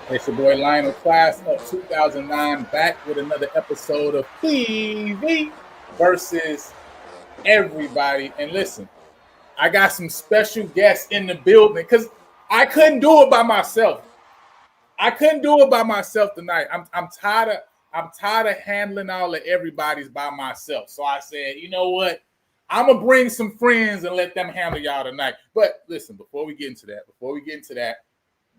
It's your boy Lionel, class of 2009, back with another episode of PV versus everybody. And listen, I got some special guests in the building because I couldn't do it by myself. Tonight. I'm tired of handling all of everybody's by myself. So I said, you know what? I'm gonna bring some friends and let them handle y'all tonight. But listen, before we get into that,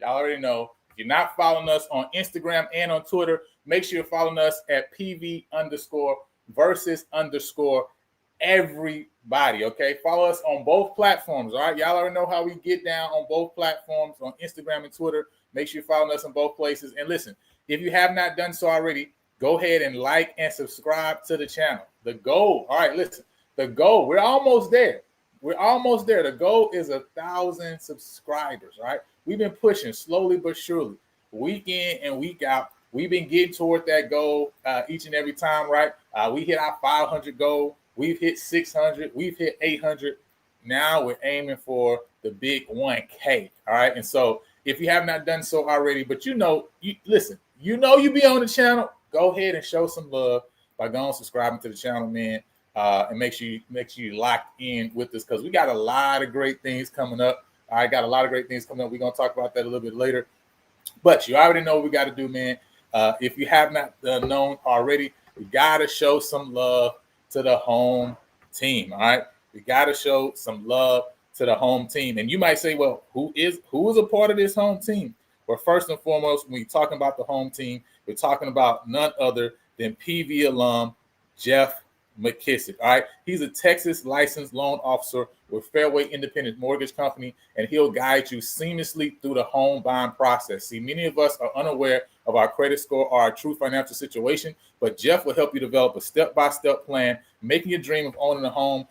y'all already know. If you're not following us on Instagram and on Twitter, make sure you're following us at PV_versus_everybody. Okay, follow us on both platforms. All right, y'all already know how we get down on both platforms on Instagram and Twitter. Make sure you're following us on both places. And listen, if you have not done so already, go ahead and like and subscribe to the channel. The goal, all right, listen, the goal, we're almost there. The goal is 1,000 subscribers, all right? We've been pushing slowly but surely, week in and week out. We've been getting toward that goal each and every time, right? We hit our 500 goal. We've hit 600. We've hit 800. Now we're aiming for the big 1K, all right? And so if you have not done so already, but you be on the channel, go ahead and show some love by going subscribing to the channel, man. and make sure you lock in with us because we got a lot of great things coming up. I got a lot of great things coming up. We're gonna talk about that a little bit later. But you already know what we got to do, man. If you have not known already, we got to show some love to the home team. All right, we got to show some love to the home team. And you might say, well, who is a part of this home team? Well, first and foremost, when you're talking about the home team, we're talking about none other than PV alum Jeff McKissick. All right, he's a Texas licensed loan officer with Fairway Independent Mortgage Company, and he'll guide you seamlessly through the home buying process. See, many of us are unaware of our credit score or our true financial situation, but Jeff will help you develop a step-by-step plan, making your dream of owning a home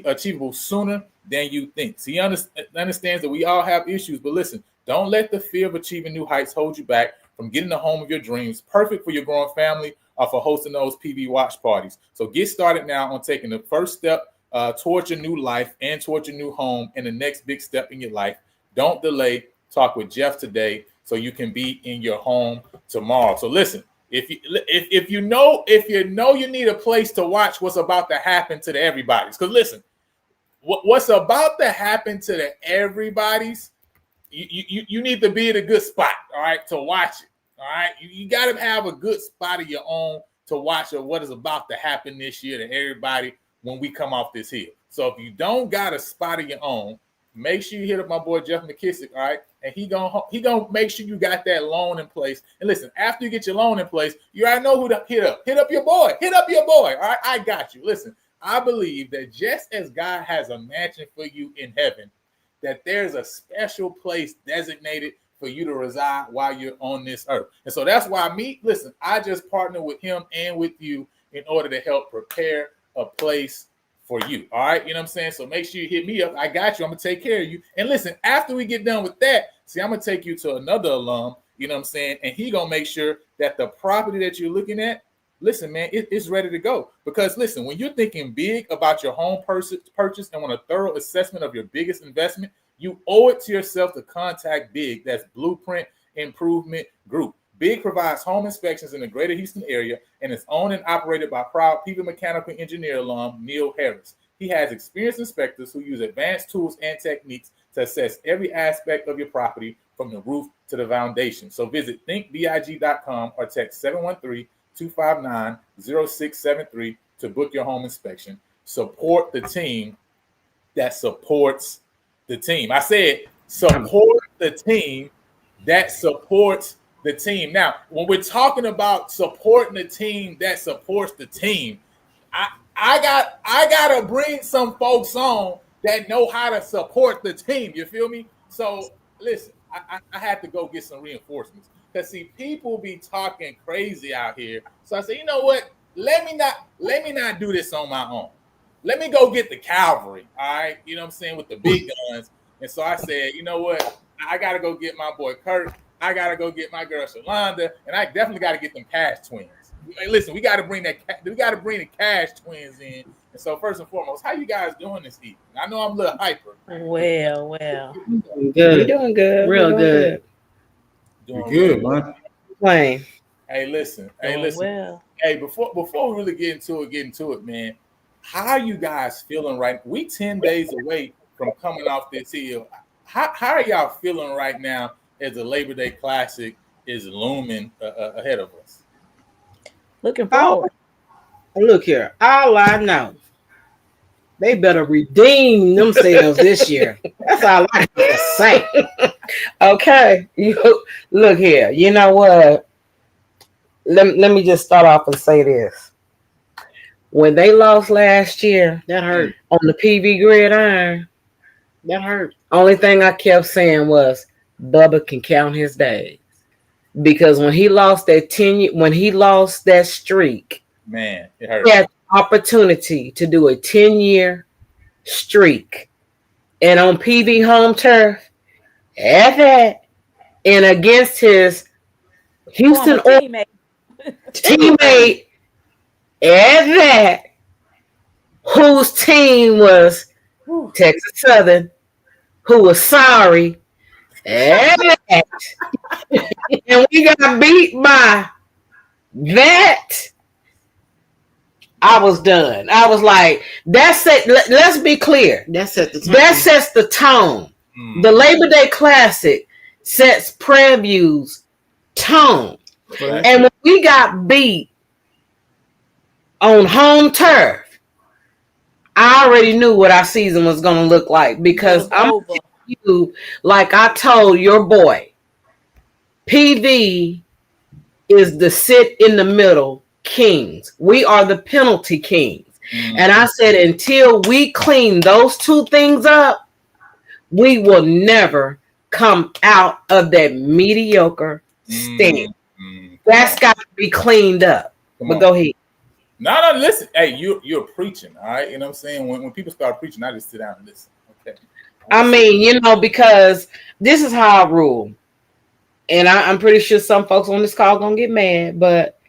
achievable sooner than you think. See, he understands that we all have issues, but listen, don't let the fear of achieving new heights hold you back from getting the home of your dreams, perfect for your growing family or for hosting those PV watch parties. So get started now on taking the first step towards your new life and towards your new home and the next big step in your life. Don't delay. Talk with Jeff today so you can be in your home tomorrow. So listen, if you know you need a place to watch what's about to happen to the everybody's, because listen, what's about to happen to the everybody's, you need to be in a good spot, all right, to watch it. All right, you got to have a good spot of your own to watch what is about to happen this year to everybody when we come off this hill. So if you don't got a spot of your own, make sure you hit up my boy Jeff McKissick, all right? And he gonna make sure you got that loan in place. And listen, after you get your loan in place, you already know who to hit up. Hit up your boy. All right, I got you. Listen, I believe that just as God has a mansion for you in heaven, that there's a special place designated for you to reside while you're on this earth. And so that's why I just partner with him and with you in order to help prepare a place for you. All right. You know what I'm saying? So make sure you hit me up. I got you. I'm going to take care of you. And listen, after we get done with that, I'm going to take you to another alum, you know what I'm saying? And he going to make sure that the property that you're looking at, listen, man, it's ready to go. Because listen, when you're thinking big about your home purchase and want a thorough assessment of your biggest investment, you owe it to yourself to contact Big. That's Blueprint Improvement Group. Big provides home inspections in the greater Houston area and is owned and operated by proud PV mechanical engineer alum Neil Harris. He has experienced inspectors who use advanced tools and techniques to assess every aspect of your property from the roof to the foundation. So visit thinkbig.com or text 713-259-0673 to book your home inspection. Support the team that supports the team. I said support the team that supports the team. Now, when we're talking about supporting the team that supports the team, I gotta bring some folks on that know how to support the team. You feel me? So listen, I had to go get some reinforcements because see, people be talking crazy out here. So I said, you know what? Let me not do this on my own. Let me go get the cavalry, all right? You know what I'm saying, with the big guns. And so I said, you know what? I got to go get my boy Kurt. I got to go get my girl Shalonda. And I definitely got to get them Cash twins. Hey, listen, we got to bring the Cash twins in. And so first and foremost, how you guys doing this evening? I know I'm a little hyper. Well. Good. We're doing good. Real good. Doing good, man. Playing. Hey, listen. Well. Hey, before we really get into it, man. How are you guys feeling right? We 10 days away from coming off this hill. How are y'all feeling right now as the Labor Day Classic is looming ahead of us? Looking forward. Look here. All I know, they better redeem themselves this year. That's all I can say. Okay. Look here. You know what? Let me just start off and say this. When they lost last year, that hurt. On the PV gridiron, that hurt. Only thing I kept saying was, Bubba can count his days. Because when he lost that streak, man, it hurt. He had the opportunity to do a 10-year streak. And on PV home turf, at that, and against his Houston teammate at that, whose team was Texas Southern, who was sorry at that, and we got beat by that. I was done. I was like, that's it. Let's be clear. That sets the tone. That sets the tone. The Labor Day Classic sets Preview's tone. Right. And when we got beat on home turf, I already knew what our season was going to look like because I'm over. You like I told your boy, PV is the sit in the middle kings. We are the penalty kings. And I said, until we clean those two things up, we will never come out of that mediocre stand. That's got to be cleaned up. But go ahead. No, listen. Hey, you're preaching, all right? You know what I'm saying? When people start preaching, I just sit down and listen. Okay. I mean, because this is how I rule. And I'm pretty sure some folks on this call going to get mad, but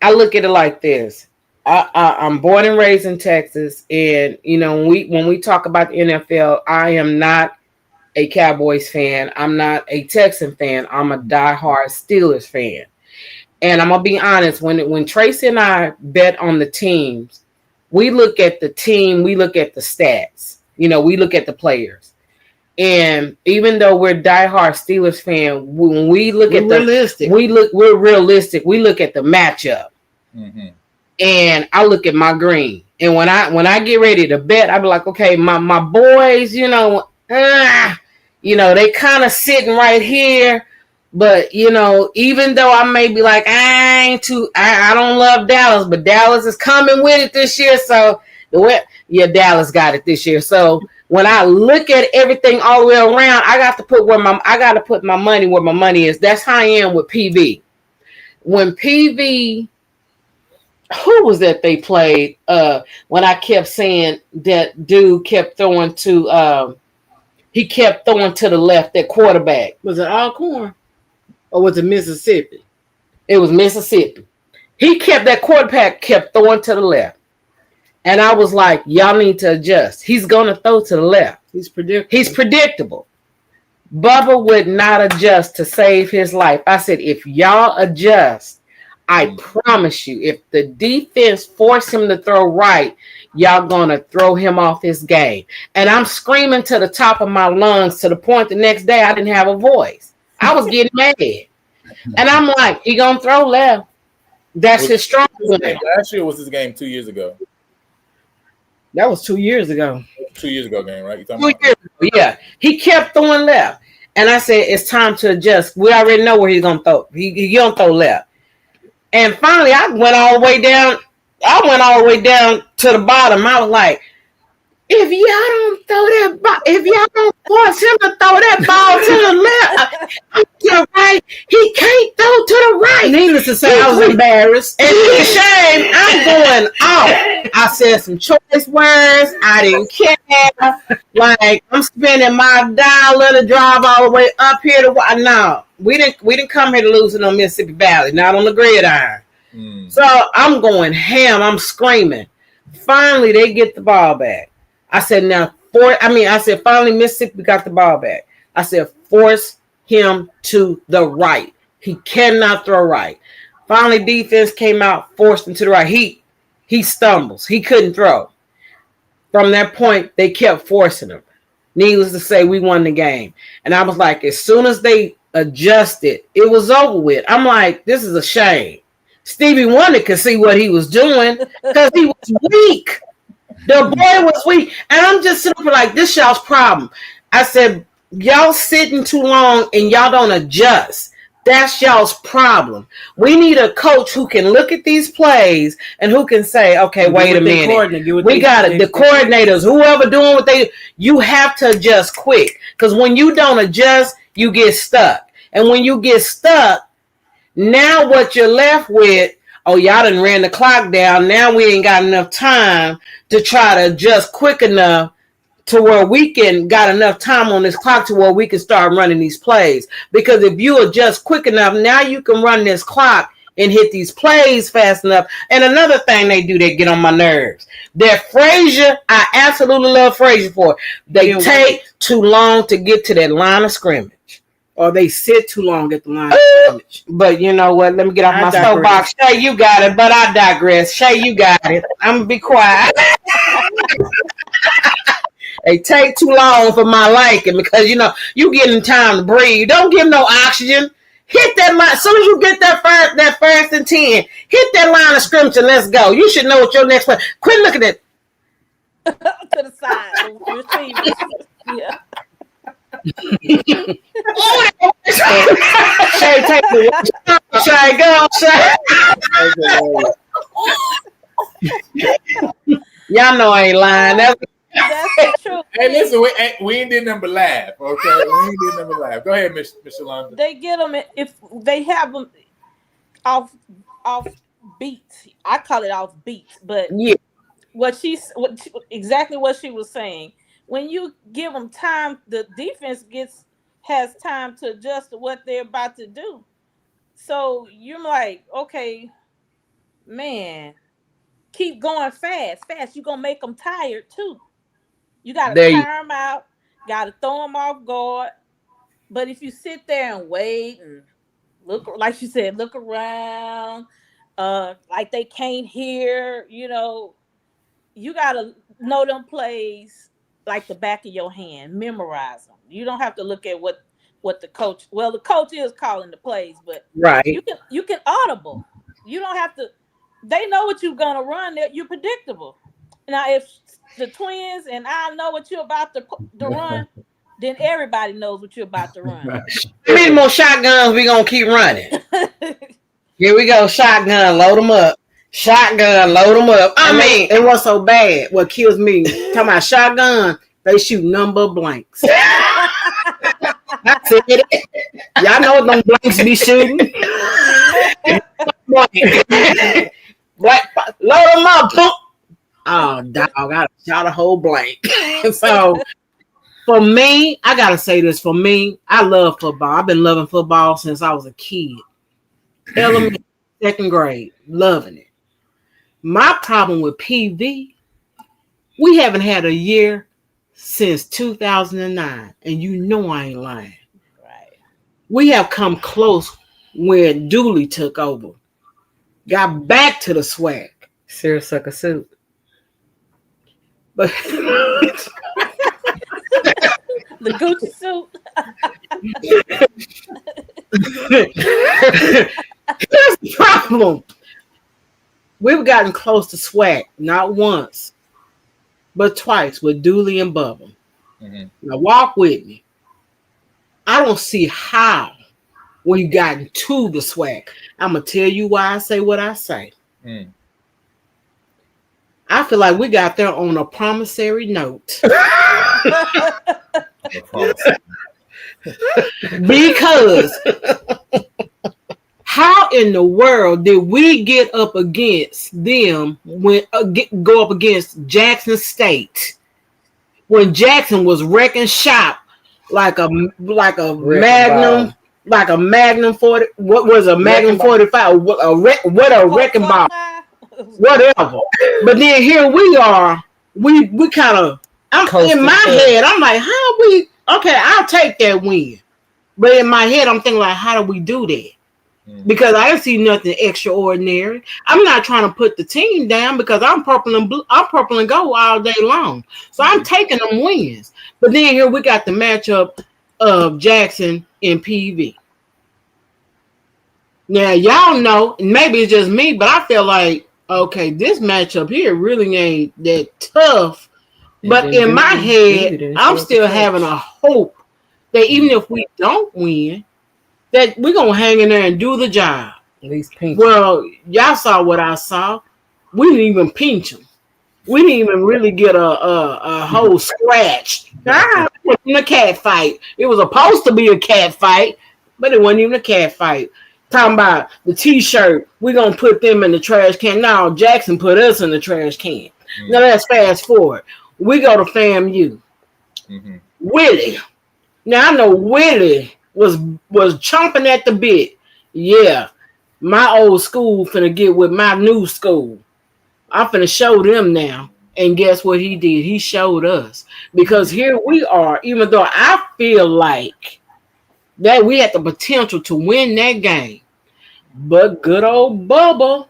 I look at it like this. I'm born and raised in Texas. And, when we talk about the NFL, I am not a Cowboys fan. I'm not a Texan fan. I'm a diehard Steelers fan. And I'm going to be honest, when Tracy and I bet on the teams, we look at the team, we look at the stats, we look at the players. And even though we're diehard Steelers fan, when we look we're realistic. We're realistic. We look at the matchup. Mm-hmm. And I look at my green. And when I get ready to bet, I be like, okay, my boys, they kind of sitting right here. But, even though I may be like, I don't love Dallas, but Dallas is coming with it this year. So, Dallas got it this year. So, when I look at everything all the way around, I got to put my money where my money is. That's how I am with PV. When PV, who was that they played? When I kept saying that dude kept throwing to, he kept throwing to the left, that quarterback. Was it Alcorn? Or was it Mississippi? It was Mississippi. That quarterback kept throwing to the left. And I was like, y'all need to adjust. He's going to throw to the left. He's predictable. Bubba would not adjust to save his life. I said, if y'all adjust, I promise you, if the defense force him to throw right, y'all going to throw him off his game. And I'm screaming to the top of my lungs to the point the next day I didn't have a voice. I was getting mad. And I'm like, he going to throw left. That's his strong point. Last year was his game 2 years ago. That was 2 years ago. 2 years ago game, right? 2 years ago, yeah. He kept throwing left. And I said, it's time to adjust. We already know where he's going to throw. He's going to throw left. And finally, I went all the way down to the bottom. I was like, if y'all don't force him to throw that ball to the left, to right, he can't throw to the right. Needless to say, I was embarrassed. And it's a shame, I'm going off. I said some choice words. I didn't care. Like, I'm spending my dollar to drive all the way up here to no. We didn't come here to lose in no Mississippi Valley, not on the gridiron. So I'm going ham. I'm screaming. Finally, they get the ball back. I said, finally, Mississippi got the ball back. I said, force him to the right. He cannot throw right. Finally, defense came out, forced him to the right. He stumbles. He couldn't throw. From that point, they kept forcing him. Needless to say, we won the game. And I was like, as soon as they adjusted, it was over with. I'm like, this is a shame. Stevie Wonder could see what he was doing because he was weak. The boy was weak. And I'm just sitting there like, this y'all's problem. I said, y'all sitting too long and y'all don't adjust. That's y'all's problem. We need a coach who can look at these plays and who can say, okay, wait a minute. We got it. The coordinators, whoever doing what you have to adjust quick. Because when you don't adjust, you get stuck. And when you get stuck, now what you're left with, y'all done ran the clock down. Now we ain't got enough time to try to adjust quick enough to where we can got enough time on this clock to where we can start running these plays. Because if you adjust quick enough, now you can run this clock and hit these plays fast enough. And another thing they do, they get on my nerves. That Frazier, I absolutely love Frazier for. They take too long to get to that line of scrimmage. or they sit too long at the line of scrimmage. But you know what? Let me get off I my digress. soapbox. Shay, you got it, but I digress. Shay, you got it. I'm gonna be quiet. They take too long for my liking because you getting time to breathe. Don't give no oxygen. Hit that line. As soon as you get that first and 10, hit that line of scrimmage and let's go. You should know what your next play. Quit looking at To the side. Receivers. Yeah. Shay, take the Shay, go, Shay. Y'all know I ain't lying. That's the truth. Hey, listen, we ain't did number laugh, okay? We ain't did number laugh. Go ahead, Miss Shalonda. They get them if they have them off beats. I call it off beats, but Yeah. Exactly what she was saying. When you give them time, the defense has time to adjust to what they're about to do. So you're like, okay, man, keep going fast. You're gonna make them tired too. You gotta tire them out, gotta throw them off guard. But if you sit there and wait and look, like she said, look around, like they can't hear, you gotta know them plays like the back of your hand, memorize them. You don't have to look at what the coach. Well, the coach is calling the plays, but right. You can audible. You don't have to. They know what you're gonna run. You're predictable. Now, if the Twins and I know what you're about to run, then everybody knows what you're about to run. How many more shotguns we gonna keep running? Here we go, shotgun, load them up. Shotgun, load them up. And what's so bad? What kills me? Talking about shotgun, they shoot number blanks. That's it. Y'all know them blanks be shooting. Black, load them up. Oh, dog, I shot a whole blank. So, for me, I gotta say this. For me, I love football. I've been loving football since I was a kid. Elementary, second grade, loving it. My problem with PV, we haven't had a year since 2009, and you know I ain't lying. Right. We have come close when Dooley took over. Got back to the swag. Seersucker suit. But the Gucci suit. Here's the problem. We've gotten close to swag, not once, but twice with Dooley and Bubba. Mm-hmm. Now walk with me. I don't see how we've gotten to the swag. I'm going to tell you why I say what I say. Mm. I feel like we got there on a promissory note. Because how in the world did we get up against them when go up against Jackson State when Jackson was wrecking shop like a Magnum, like a Magnum 40? What was a Magnum 45? What a wrecking ball? Whatever. But then here we are. We kind of. In my head, I'm like, how we? Okay, I'll take that win. But in my head, I'm thinking like, how do we do that? Because I didn't see nothing extraordinary. I'm not trying to put the team down because I'm purple and blue. I'm purple and gold all day long. So I'm taking them wins. But then here we got the matchup of Jackson and PV. Now y'all know, maybe it's just me, but I feel like, okay, this matchup here really ain't that tough. But in my head, I'm still having a hope that even if we don't win, that we're going to hang in there and do the job. At least pinch. Well, y'all saw what I saw. We didn't even pinch them. We didn't even really get a whole scratch. It wasn't a cat fight. It was supposed to be a cat fight, but it wasn't even a cat fight. Talking about the T-shirt, we're going to put them in the trash can. Now, Jackson put us in the trash can. Now, let's fast forward. We go to FAMU. Mm-hmm. Willie. Now, I know Willie was chomping at the bit. Yeah, my old school finna get with my new school. I'm finna show them now. And guess what he did? He showed us. Because here we are, even though I feel like that we had the potential to win that game. But good old Bubba,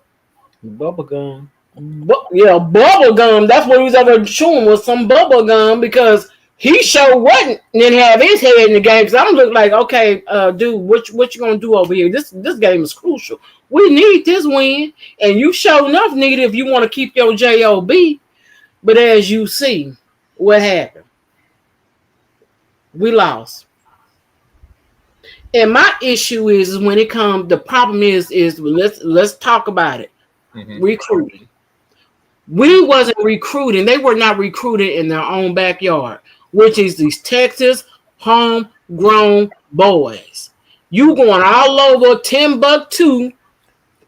bubble gum. Bubble gum. That's what he was over chewing was some bubble gum because he sure wasn't didn't have his head in the game. So I'm looking like, okay, dude, what you gonna do over here? This game is crucial. We need this win, and you sure enough need it if you want to keep your job. But as you see, what happened? We lost. And my issue is when it comes, the problem is let's talk about it. Recruiting. We wasn't recruiting. They were not recruiting in their own backyard, which is these Texas homegrown boys. You going all over Timbuktu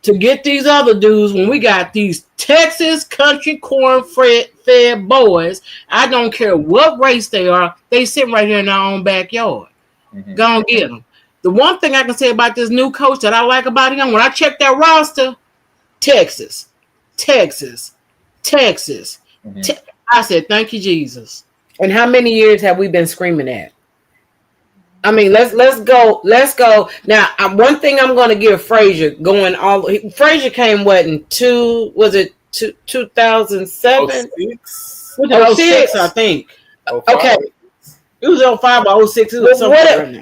to get these other dudes when we got these Texas country corn fed boys. I don't care what race they are. They sit right here in our own backyard. Go and get them. The one thing I can say about this new coach that I like about him, when I check that roster, Texas. I said, thank you, Jesus. And how many years have we been screaming at? I mean, let's go. Now, one thing I'm going to give Frazier Frazier came in 2007? 06, I think. 05. Okay. It was 05 or 06. It was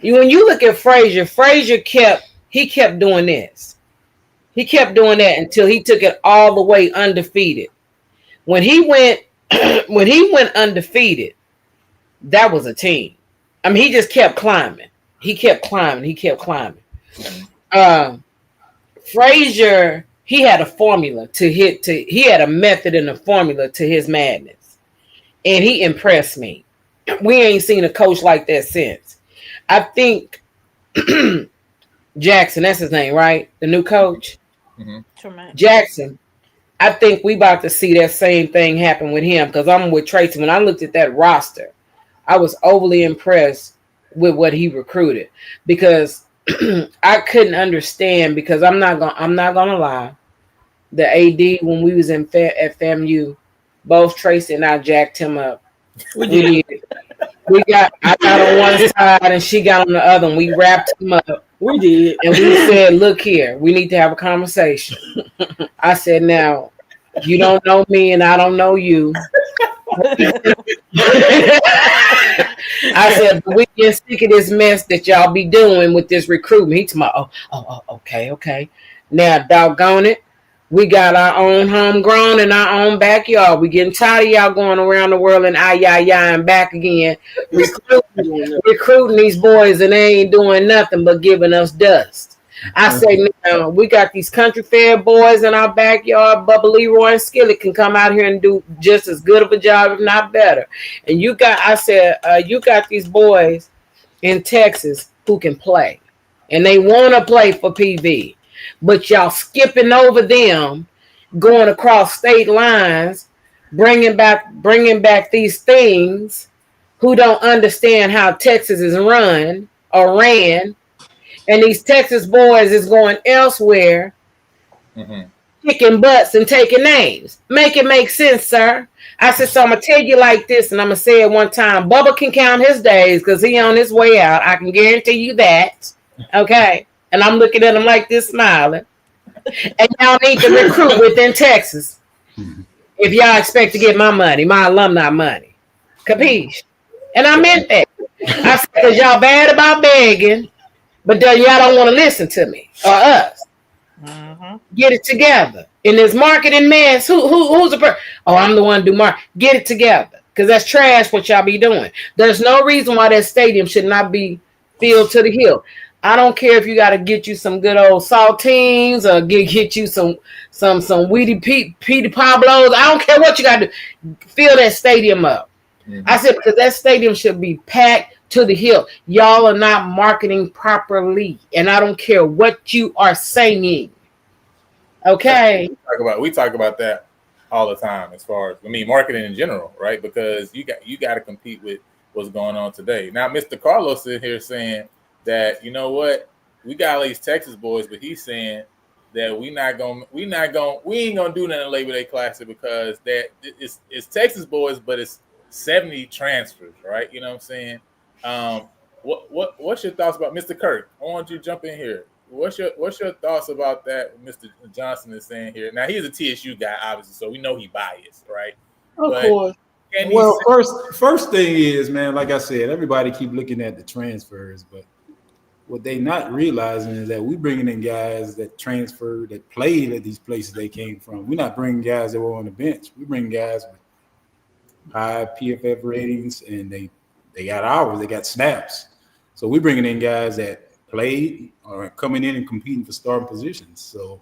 when you look at Frazier kept doing this. He kept doing that until he took it all the way undefeated. When he went undefeated, that was a team. I mean, he just kept climbing. He kept climbing. Frazier, he had a formula he had a method and a formula to his madness. And he impressed me. We ain't seen a coach like that since. I think Jackson, that's his name, right? The new coach. Jackson. I think we about to see that same thing happen with him because I'm with Tracy. When I looked at that roster, I was overly impressed with what he recruited because I couldn't understand because I'm not gonna lie. The AD when we was at FAMU, both Tracy and I jacked him up. We did. I got on one side and she got on the other, and we wrapped him up. We did. And we said, look here, we need to have a conversation. I said, now, you don't know me and I don't know you. I said, but we get sick of this mess that y'all be doing with this recruitment. He told me, okay. Now, doggone it. We got our own homegrown in our own backyard. We getting tired of y'all going around the world and and back again, recruiting these boys, and they ain't doing nothing but giving us dust. I say now we got these country fair boys in our backyard. Bubba Leroy and Skillet can come out here and do just as good of a job, if not better. And you got these boys in Texas who can play, and they want to play for PV. But y'all skipping over them, going across state lines, bringing back these things who don't understand how Texas is run or ran. And these Texas boys is going elsewhere, kicking butts and taking names. Make it make sense, sir. I said, so I'm going to tell you like this, and I'm going to say it one time. Bubba can count his days because he on his way out. I can guarantee you that. Okay? And I'm looking at him like this, smiling. And y'all need to recruit within Texas if y'all expect to get my money, my alumni money. Capiche? And I meant that. I said, because y'all bad about begging, but y'all don't want to listen to me or us. Get it together. In this marketing mess, who's the person? Oh, I'm the one to do marketing. Get it together. Because that's trash what y'all be doing. There's no reason why that stadium should not be filled to the hill. I don't care if you got to get you some good old saltines or get you some weedy Petey Pablos. I don't care what you got to do. Fill that stadium up. I said, because that stadium should be packed to the hill. Y'all are not marketing properly. And I don't care what you are saying. Okay. We talk about that all the time as far as, marketing in general, right? Because you got to compete with what's going on today. Now, Mr. Carlos is here saying that, you know what, we got all these Texas boys, but he's saying that we ain't gonna do nothing Labor Day Classic because that it's Texas boys, but it's 70 transfers, right? You know what I'm saying? what's your thoughts about Mr. Kirk? I want you to jump in here. What's your thoughts about that? Mr. Johnson is saying here. Now he's a TSU guy, obviously, so we know he biased, right? Of course. Well, first thing is, man, like I said, everybody keep looking at the transfers, but what they not realizing is that we bringing in guys that transferred, that played at these places they came from. We're not bringing guys that were on the bench. We bring guys with high PFF ratings, and they got hours, they got snaps. So we're bringing in guys that played or coming in and competing for starting positions. So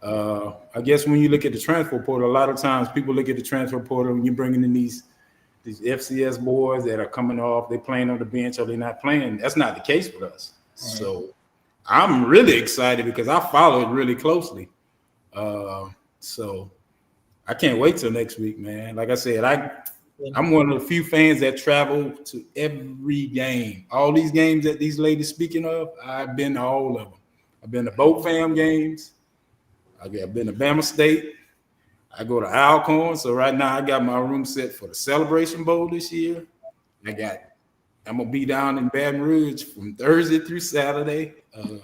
I guess when you look at the transfer portal, a lot of times people look at the transfer portal and you're bringing in these FCS boys that are coming off, they're playing on the bench or they're not playing. That's not the case with us. Right. So I'm really excited because I follow it really closely. So I can't wait till next week, man. Like I said, I'm one of the few fans that travel to every game. All these games that these ladies speaking of, I've been to all of them. I've been to both fam games. I've been to Bama State. I go to Alcorn. So right now I got my room set for the Celebration Bowl this year. I'm gonna be down in Baton Rouge from Thursday through Saturday. I'm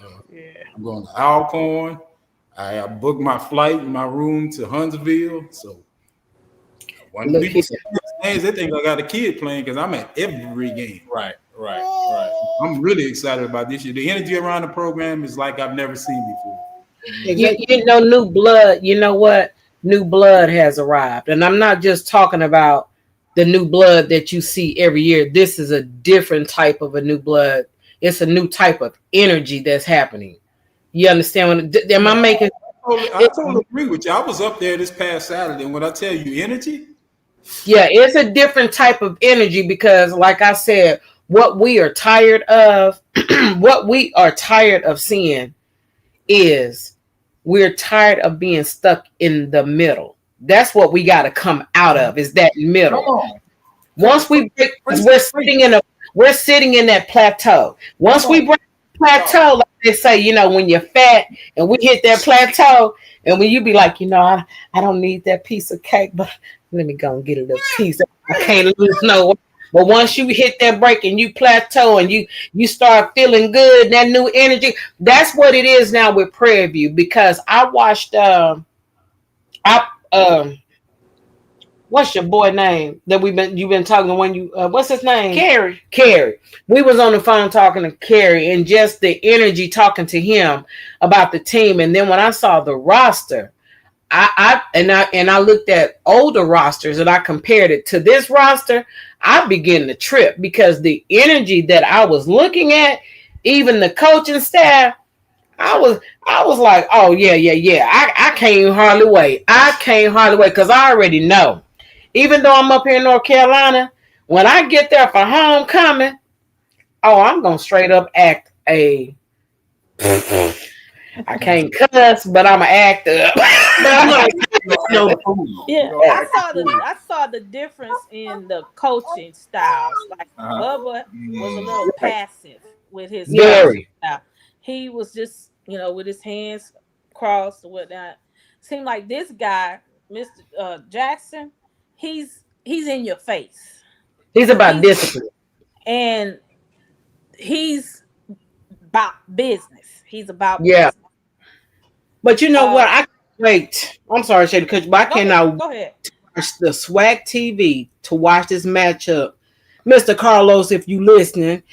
going to Alcorn. I booked my flight and my room to Huntsville. So when people say things, they think I got a kid playing because I'm at every game. Right. I'm really excited about this year. The energy around the program is like I've never seen before. You know, new blood. You know what? New blood has arrived, and I'm not just talking about the new blood that you see every year. This is a different type of a new blood. It's a new type of energy that's happening. You understand? Am I making? I totally agree with you. I was up there this past Saturday, and when I tell you energy, yeah, it's a different type of energy because, like I said, what we are tired of, what we are tired of seeing is we're tired of being stuck in the middle. That's what we got to come out of, is that middle. Once we break, we're sitting in that plateau. Once we break the plateau, like they say, you know, when you're fat and we hit that plateau, and when you be like, you know, I don't need that piece of cake, but let me go and get a little piece. I can't lose no. But once you hit that break and you plateau and you start feeling good, that new energy, that's what it is now with Prairie View. Because I watched what's your boy name that you've been talking to when you what's his name? Kerry. We was on the phone talking to Kerry and just the energy talking to him about the team. And then when I saw the roster, I looked at older rosters and I compared it to this roster. I began to trip because the energy that I was looking at, even the coaching staff, I was like, oh yeah. I can't hardly wait. Because I already know. Even though I'm up here in North Carolina, when I get there for homecoming, I'm gonna straight up act a. I can't cuss, but I'm an actor. Yeah, I saw the difference in the coaching styles. Like Bubba was a little passive with his coaching style. He was just, you know, with his hands crossed or whatnot. Seemed like this guy, Mr. Jackson, he's in your face. He's about discipline. And he's about business. He's about business. But you know what? I can't wait. I'm sorry, Shady Coach, but I cannot go ahead. Watch the SWAC TV to watch this matchup. Mr. Carlos, if you listening,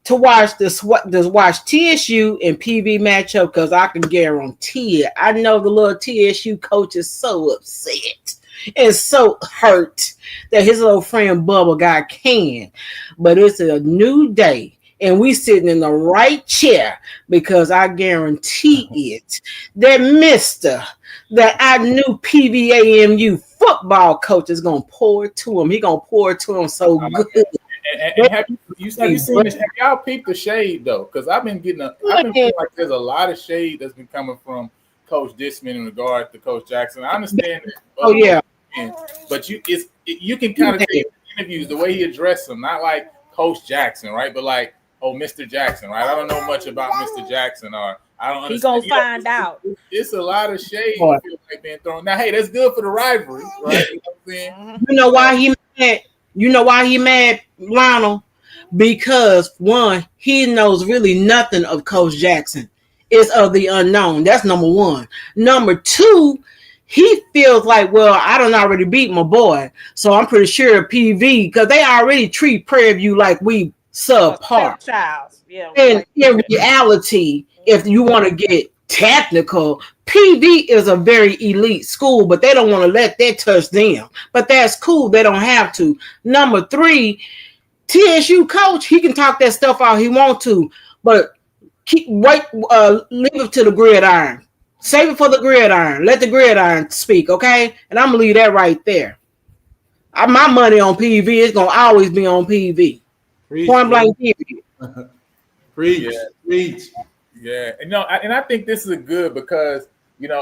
to watch watch TSU and PV matchup, because I can guarantee it. I know the little TSU coach is so upset and so hurt that his little friend Bubba got canned. But it's a new day. And we sitting in the right chair because I guarantee it that that I knew PVAMU football coach is gonna pour it to him. He gonna pour it to him so good. And have you seen this? Have y'all peeped the shade though? Because I've been feeling like there's a lot of shade that's been coming from Coach Disman in regard to Coach Jackson. I understand that. But you can kind of take the interviews the way he addressed them, not like Coach Jackson, right? But like, Mr. Jackson, right? I don't know much about Mr. Jackson, or I don't understand. He's gonna find out. It's a lot of shade like being thrown. Now, hey, that's good for the rivalry, right? You know what I'm saying? You know why he mad? You know why he mad, Lionel? because one, he knows really nothing of Coach Jackson. It's of the unknown. That's number one. Number two, he feels like, well, I done already beat my boy, so I'm pretty sure PV, because they already treat Prairie View like we subpar. Yeah. And in reality, if you want to get technical, PV is a very elite school, but they don't want to let that touch them. But that's cool. They don't have to. Number three, TSU coach, he can talk that stuff out he want to, but leave it to the gridiron. Save it for the gridiron. Let the gridiron speak, okay? And I'm gonna leave that right there. My money on PV is gonna always be on PV. Point blank PV. Preach. Yeah, and I think this is good because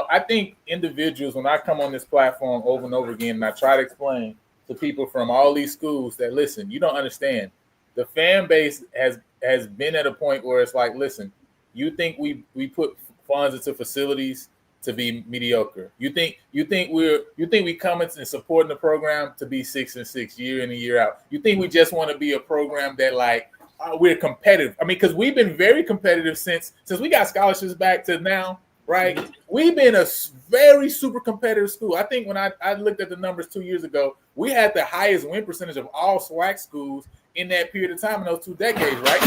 I think individuals, when I come on this platform over and over again, and I try to explain to people from all these schools that listen, you don't understand. The fan base has been at a point where it's like, listen, you think we put funds into facilities to be mediocre. You think we come in and supporting the program to be 6-6 year in and year out. You think we just want to be a program that like we're competitive. I mean, because we've been very competitive since we got scholarships back to now, right? We've been a very super competitive school. I think when I looked at the numbers 2 years ago, we had the highest win percentage of all SWAC schools in that period of time in those 2 decades, right?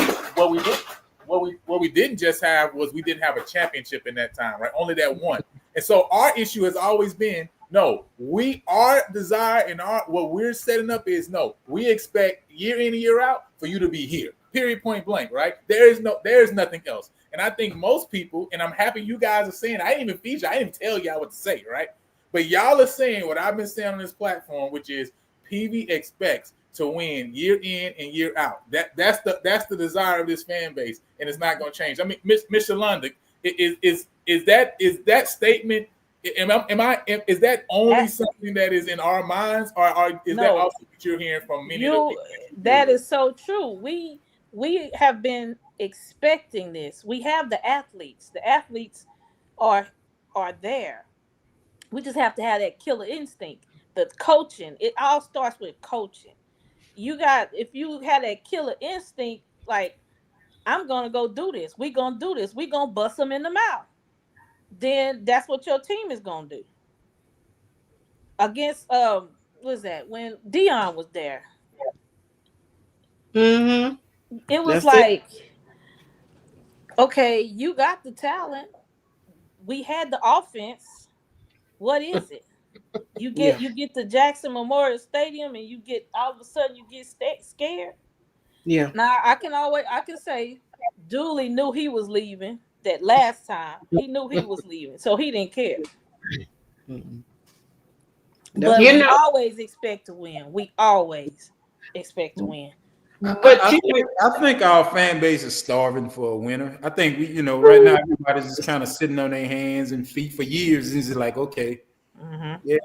What we didn't just have was we didn't have a championship in that time, right? Only that one. And so our issue has always been, our desire and what we're setting up is we expect year in and year out for you to be here. Period, point blank, right? There is nothing else. And I think most people, and I'm happy you guys are saying, I didn't even feature, I didn't even tell y'all what to say, right? But y'all are saying what I've been saying on this platform, which is PV expects to win year in and year out. That's the desire of this fan base, and it's not going to change. I mean, Miss Shalonda, is that statement? Is that only something that is in our minds, or is that also what you're hearing from many? That is so true. We have been expecting this. We have the athletes. The athletes are there. We just have to have that killer instinct. The coaching. It all starts with coaching. If you had that killer instinct, like, I'm gonna go do this. We're gonna do this. We're gonna bust them in the mouth. Then that's what your team is gonna do. Against what was that when Dion was there? Mm-hmm. It was okay, you got the talent. We had the offense. What is it? You get to Jackson Memorial Stadium and you get all of a sudden you get scared. Yeah. Now I can say Dooley knew he was leaving that last time. He knew he was leaving, so he didn't care. Mm-hmm. But we always expect to win. We always expect to win. But I think our fan base is starving for a winner. I think right now everybody's just kind of sitting on their hands and feet for years. And it's like, okay, we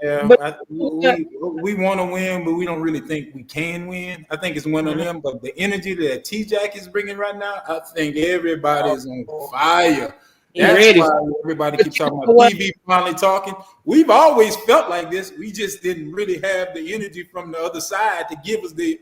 want to win, but we don't really think we can win. I think it's one of them. But the energy that T-Jack is bringing right now, I think everybody's on fire. That's why everybody keeps talking about TV finally talking. We've always felt like this. We just didn't really have the energy from the other side to give us the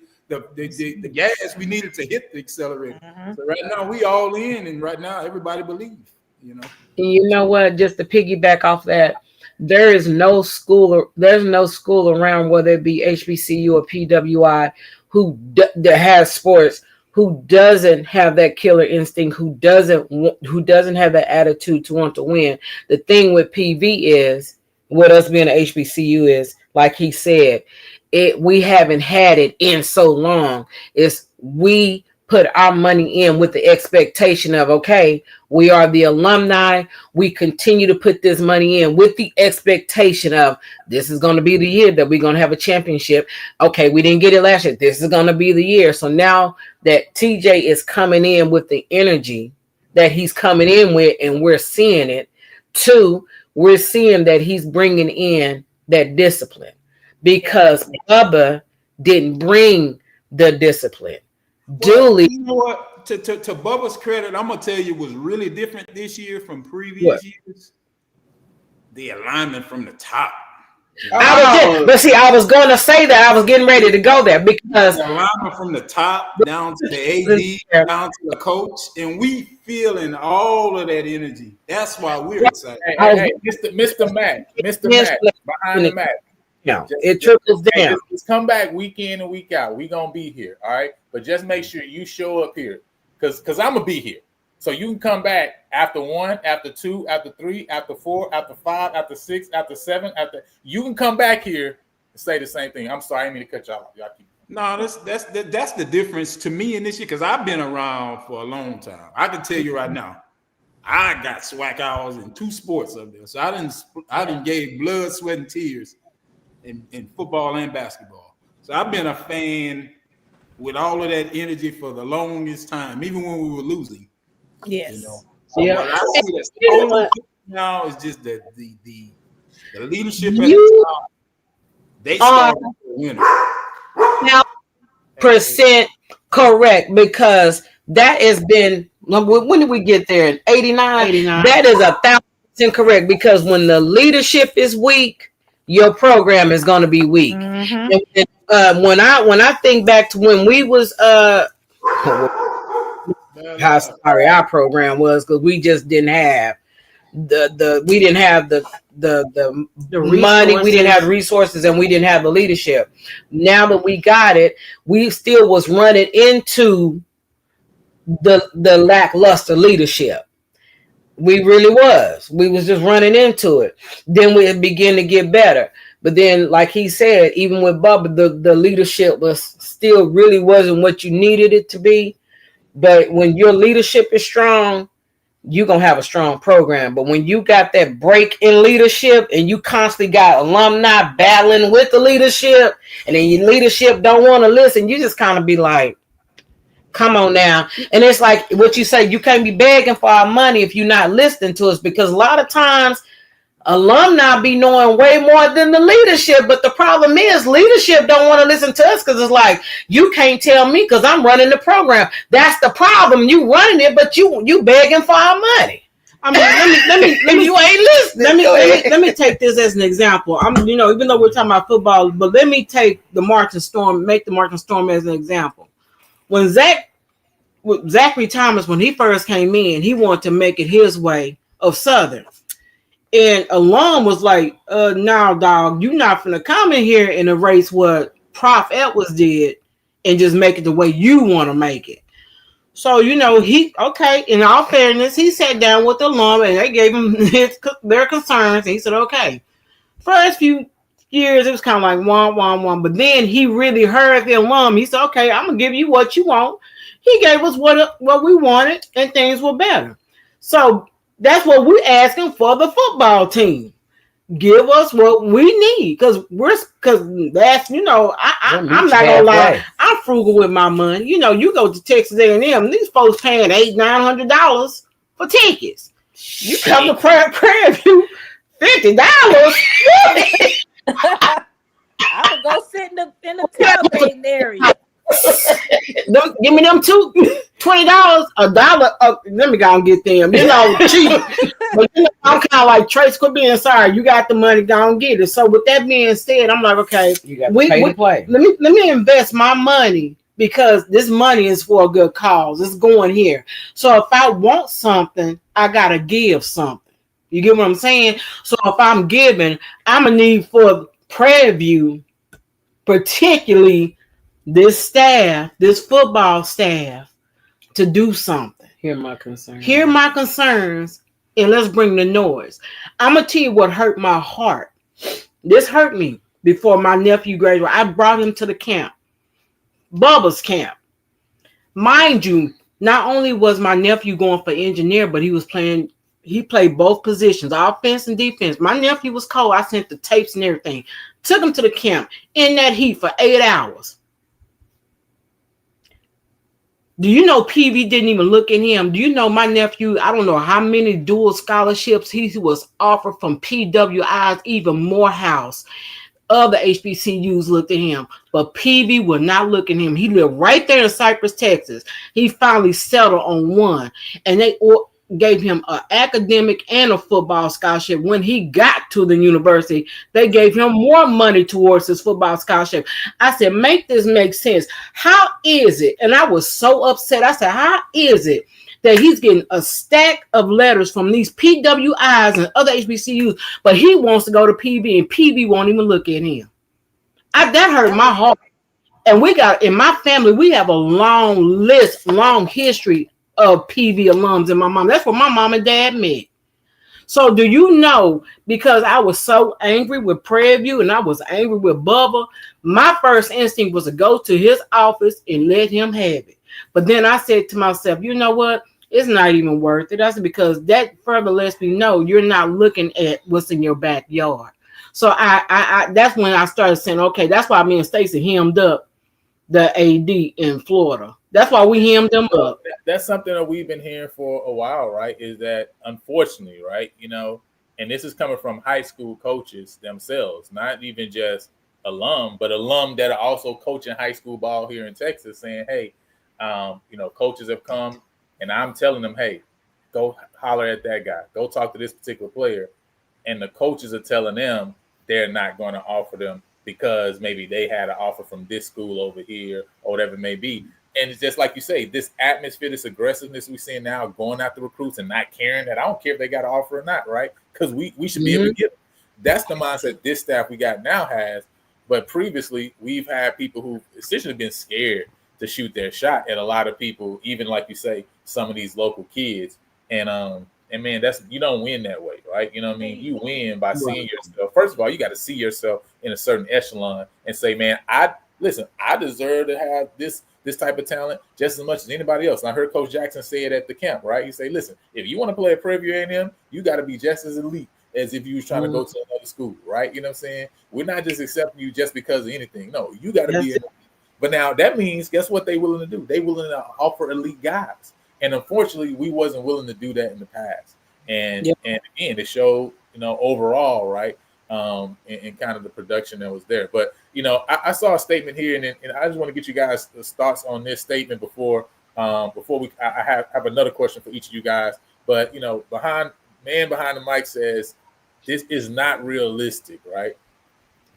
gas we needed to hit the accelerator. So right now we all in, and right now everybody believes. And you know what? Just to piggyback off that, there's no school around, whether it be HBCU or PWI, that has sports, who doesn't have that killer instinct, who doesn't have that attitude to want to win. The thing with PV is, with us being an HBCU, is like he said, we haven't had it in so long. We put our money in with the expectation of, okay, we are the alumni. We continue to put this money in with the expectation of, this is going to be the year that we're going to have a championship. Okay, we didn't get it last year. This is going to be the year. So now that TJ is coming in with the energy that he's coming in with, and we're seeing it, too, we're seeing that he's bringing in that discipline, because Bubba didn't bring the discipline. Dooley, you know what? To Bubba's credit, I'm gonna tell you what's really different this year from previous years. The alignment from the top. I was going to say that. I was getting ready to go there because the lineman from the top down to the AD, down to the coach, and we feeling all of that energy. That's why we're excited. Hey, Mr. Matt, behind the Matt. Yeah, it trickles down. Just come back week in and week out. We gonna be here, all right? But just make sure you show up here, cause I'm gonna be here. So you can come back after 1, after 2, after 3, after 4, after 5, after 6, after 7, after you can come back here and say the same thing. I'm sorry, I didn't mean to cut y'all off. Y'all keep. No, that's the difference to me in this year, because I've been around for a long time. I can tell you right now, I got SWAC hours in 2 sports up there. So I didn't gave blood, sweat, and tears in football and basketball. So I've been a fan with all of that energy for the longest time, even when we were losing. Yes. You know? So what I see that's totally now is just the leadership at the top. They started winners. Now, percent correct, because that has been, when did we get there? 89. That is 1,000% correct, because when the leadership is weak, your program is going to be weak. And when I think back to when we was how sorry our program was, because we just didn't have the money, we didn't have resources, and we didn't have the leadership. Now that we got it, we still was running into the lackluster leadership. We really was. We was just running into it. Then we began to get better. But then, like he said, even with Bubba, the leadership was still really wasn't what you needed it to be. But when your leadership is strong, you're going to have a strong program. But when you got that break in leadership and you constantly got alumni battling with the leadership, and then your leadership don't want to listen, you just kind of be like, come on now. And it's like what you say, you can't be begging for our money if you're not listening to us, because a lot of times alumni be knowing way more than the leadership. But the problem is leadership don't want to listen to us, because it's like, you can't tell me because I'm running the program. That's the problem. You running it, but you begging for our money. I mean, let me you ain't listening. Let me take this as an example. Even though we're talking about football, but let me take the Martin Storm as an example. When Zachary Thomas, when he first came in, he wanted to make it his way of Southern. And Alum was like, "No, dog, you're not finna come in here and erase what Prof Edwards did and just make it the way you want to make it." So, in all fairness, he sat down with Alum and they gave him their concerns. And he said, okay. First few years, it was kind of like one. But then he really heard the Alum. He said, okay, I'm going to give you what you want. He gave us what we wanted, and things were better. So that's what we're asking for the football team. Give us what we need, because that's I'm not gonna lie, I'm frugal with my money. You go to Texas A&M, these folks paying $800-900 for tickets. You come to Prairie View, $50. I would go sit in the tailgating area. Give me them $20, $1. Let me go and get them. Cheap. But I'm kind of like, Trace, quit being sorry. You got the money, go and get it. So with that being said, I'm like, okay, you got to pay to play. Let me invest my money, because this money is for a good cause. It's going here. So if I want something, I gotta give something. You get what I'm saying? So if I'm giving, I'm gonna need for Prairie View, particularly this football staff, to do something. Hear my concerns, and let's bring the noise. I'm going to tell you what hurt my heart. This hurt me before my nephew graduated. I brought him to the camp, Bubba's camp. Mind you, not only was my nephew going for engineer, but he played both positions, offense and defense. My nephew was cold. I sent the tapes and everything. Took him to the camp in that heat for 8 hours. Do you know PV didn't even look at him? Do you know my nephew, I don't know how many dual scholarships he was offered from PWI's, even Morehouse. Other HBCUs looked at him, but PV would not look at him. He lived right there in Cypress, Texas. He finally settled on one. And gave him an academic and a football scholarship. When he got to the university, they gave him more money towards his football scholarship. I said, make this make sense. How is it? And I was so upset. I said, how is it that he's getting a stack of letters from these PWIs and other HBCUs, but he wants to go to PV and PV won't even look at him? That hurt my heart. And we got, in my family, we have a long history of PV alums in my mom. That's where my mom and dad met. So do you know, because I was so angry with Prairie View and I was angry with Bubba, my first instinct was to go to his office and let him have it. But then I said to myself, you know what? It's not even worth it. I said, because that further lets me know you're not looking at what's in your backyard. So I that's when I started saying, okay, that's why me and Stacey hemmed up the AD in Florida. That's why we hemmed them up. That's something that we've been hearing for a while, right? Is that unfortunately, right? You know, and this is coming from high school coaches themselves, not even just alum, but alum that are also coaching high school ball here in Texas, saying, hey, you know, coaches have come and I'm telling them, hey, go holler at that guy, go talk to this particular player. And the coaches are telling them they're not going to offer them because maybe they had an offer from this school over here or whatever it may be. And it's just like you say, this atmosphere, this aggressiveness we're seeing now, going after recruits and not caring that I don't care if they got an offer or not, right? Because we should be able to get them. That's the mindset this staff we got now has. But previously, we've had people who essentially been scared to shoot their shot at a lot of people, even like you say, some of these local kids. And man, that's, you don't win that way, right? You know what I mean? You win by seeing yourself. First of all, you got to see yourself in a certain echelon and say, man, I deserve to have this type of talent just as much as anybody else. And I heard Coach Jackson say it at the camp, right? He say, listen, if you want to play at Prairie View A&M, you got to be just as elite as if you was trying to go to another school, right? You know what I'm saying? We're not just accepting you just because of anything. No, you got to be elite. But now that means, guess what they willing to do? They willing to offer elite guys. And unfortunately, we wasn't willing to do that in the past. And and again, it showed, you know, overall, right, and kind of the production that was there. But, you know, I saw a statement here, and I just want to get you guys' thoughts on this statement before I have another question for each of you guys. But, you know, behind the mic says, this is not realistic, right,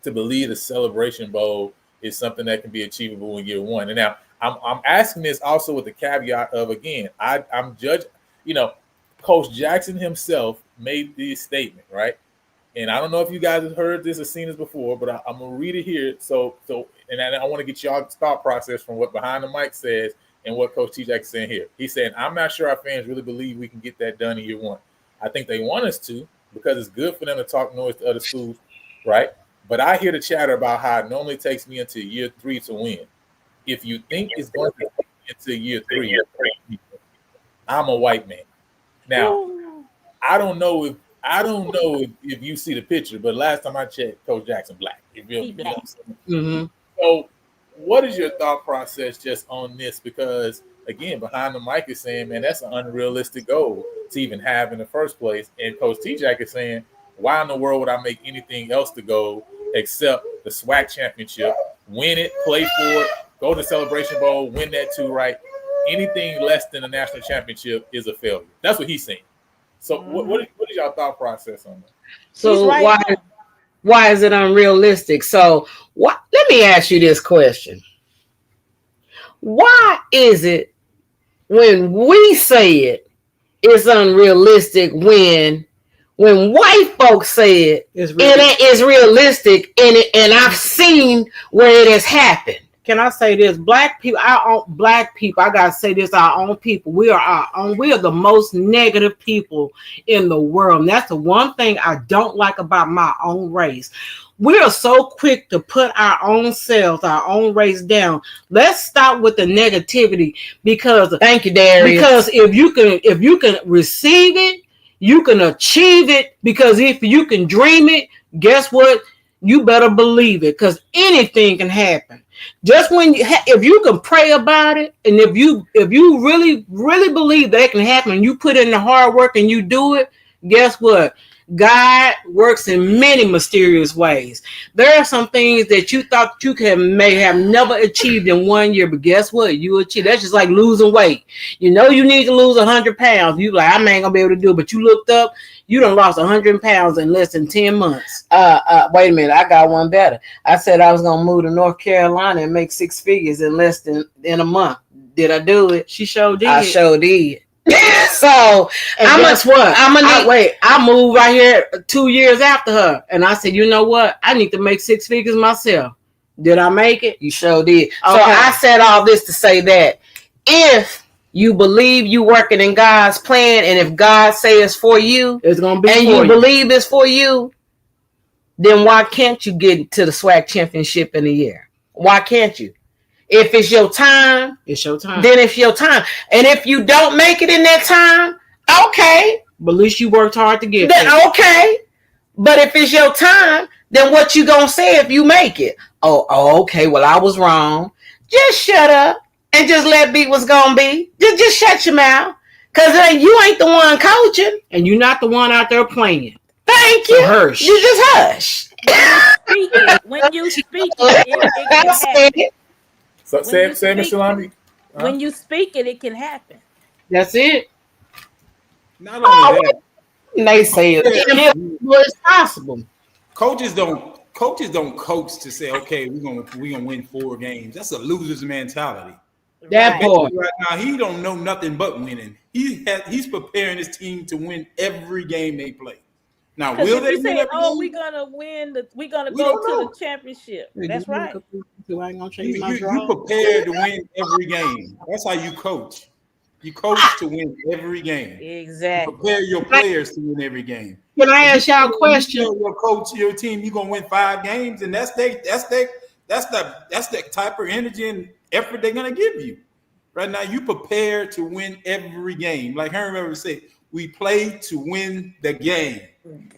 to believe the Celebration Bowl is something that can be achievable in year one. And now I'm asking this also with the caveat of, again, I'm judging, you know, Coach Jackson himself made this statement, right? And I don't know if you guys have heard this or seen this before, but I'm gonna read it here. So, and I want to get y'all's thought process from what Behind the Mic says and what Coach T. Jackson saying here. He's saying, I'm not sure our fans really believe we can get that done in year one. I think they want us to because it's good for them to talk noise to other schools, right? But I hear the chatter about how it normally takes me into year 3 to win. If you think it's going to take me into year 3, I'm a white man. Now, I don't know if you see the picture, but last time I checked, Coach Jackson black. You know So, what is your thought process just on this? Because again, Behind the Mic is saying, man, that's an unrealistic goal to even have in the first place. And Coach T-Jack is saying, why in the world would I make anything else to go except the SWAC championship, win it, play for it, go to Celebration Bowl, win that too, right? Anything less than a national championship is a failure. That's what he's saying. So what is y'all thought process on that? So why is it unrealistic? So let me ask you this question. Why is it when we say it's unrealistic when white folks say it is realistic and I've seen where it has happened? Can I say this? Black people, I gotta say this, our own people. We are the most negative people in the world. And that's the one thing I don't like about my own race. We are so quick to put our own selves, our own race down. Let's stop with the negativity because thank you, Darius. Because if you can receive it, you can achieve it. Because if you can dream it, guess what? You better believe it, because anything can happen. Just if you can pray about it, and if you really believe that it can happen, and you put in the hard work and you do it, guess what? God works in many mysterious ways. There are some things that you thought you may have never achieved in 1 year, but guess what? You achieved. That's just like losing weight. You know you need to lose 100 pounds. You like, I ain't gonna be able to do it, but you looked up, you done lost 100 pounds in less than 10 months. Wait a minute, I got one better. I said I was gonna move to North Carolina and make 6 figures in less than a month. Did I do it? She sure did. I sure did. So and guess what? I moved right here 2 years after her, and I said, you know what? I need to make 6 figures myself. Did I make it? You sure did. Okay. So I said all this to say that if you believe you working in God's plan, and if God says it's for you, it's gonna be, and you believe it's for you, then why can't you get to the SWAC championship in a year? Why can't you? If it's your time, it's your time. Then it's your time. And if you don't make it in that time, okay. But at least you worked hard to get it. Okay. But if it's your time, then what you gonna say if you make it? Oh, okay. Well, I was wrong. Just shut up and just let be what's gonna be. Just shut your mouth. Cause you ain't the one coaching. And you're not the one out there playing. Thank you. So hush. You just hush. When you speak it can happen. So say Mr. Lumby. When you speak it can happen. That's it. Not only that, they say it's possible. Coaches don't coach to say, okay, we're gonna win 4 games. That's a loser's mentality. That boy right now, he don't know nothing but winning. He's preparing his team to win every game they play. Now, will they win? We're gonna win. We're gonna go to the championship. That's right. I ain't gonna change my you prepared to win every game. That's how you coach. You coach to win every game. Exactly. You prepare your players to win every game. Can I ask y'all a question? Your coach, your team, you're gonna win 5 games, and that's the type of energy and effort they're gonna give you. Right now, you prepare to win every game. Like Henry ever said, we play to win the game.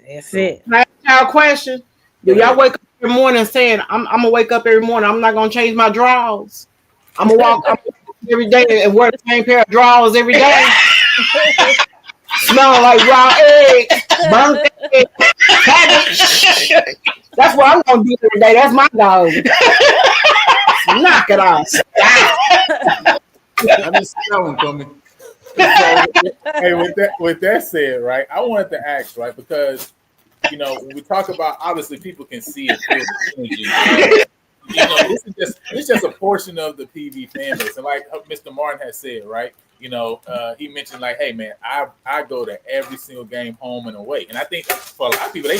That's it. Can I ask y'all a question? Do y'all wake up every morning saying, I'm gonna wake up every morning, I'm not gonna change my drawers. I'm gonna walk up every day and wear the same pair of drawers every day. Smell like raw eggs, burnt eggs, cabbage. That's what I'm gonna do every day. That's my dog. Knock it off. I just smelling coming. Hey, with that said, right, I wanted to ask, right, because when we talk about, obviously people can see it, feel the energy. This is just a portion of the PV fan base, and like Mr. Martin has said, right, he mentioned like, hey man, I go to every single game, home and away, and I think for a lot of people they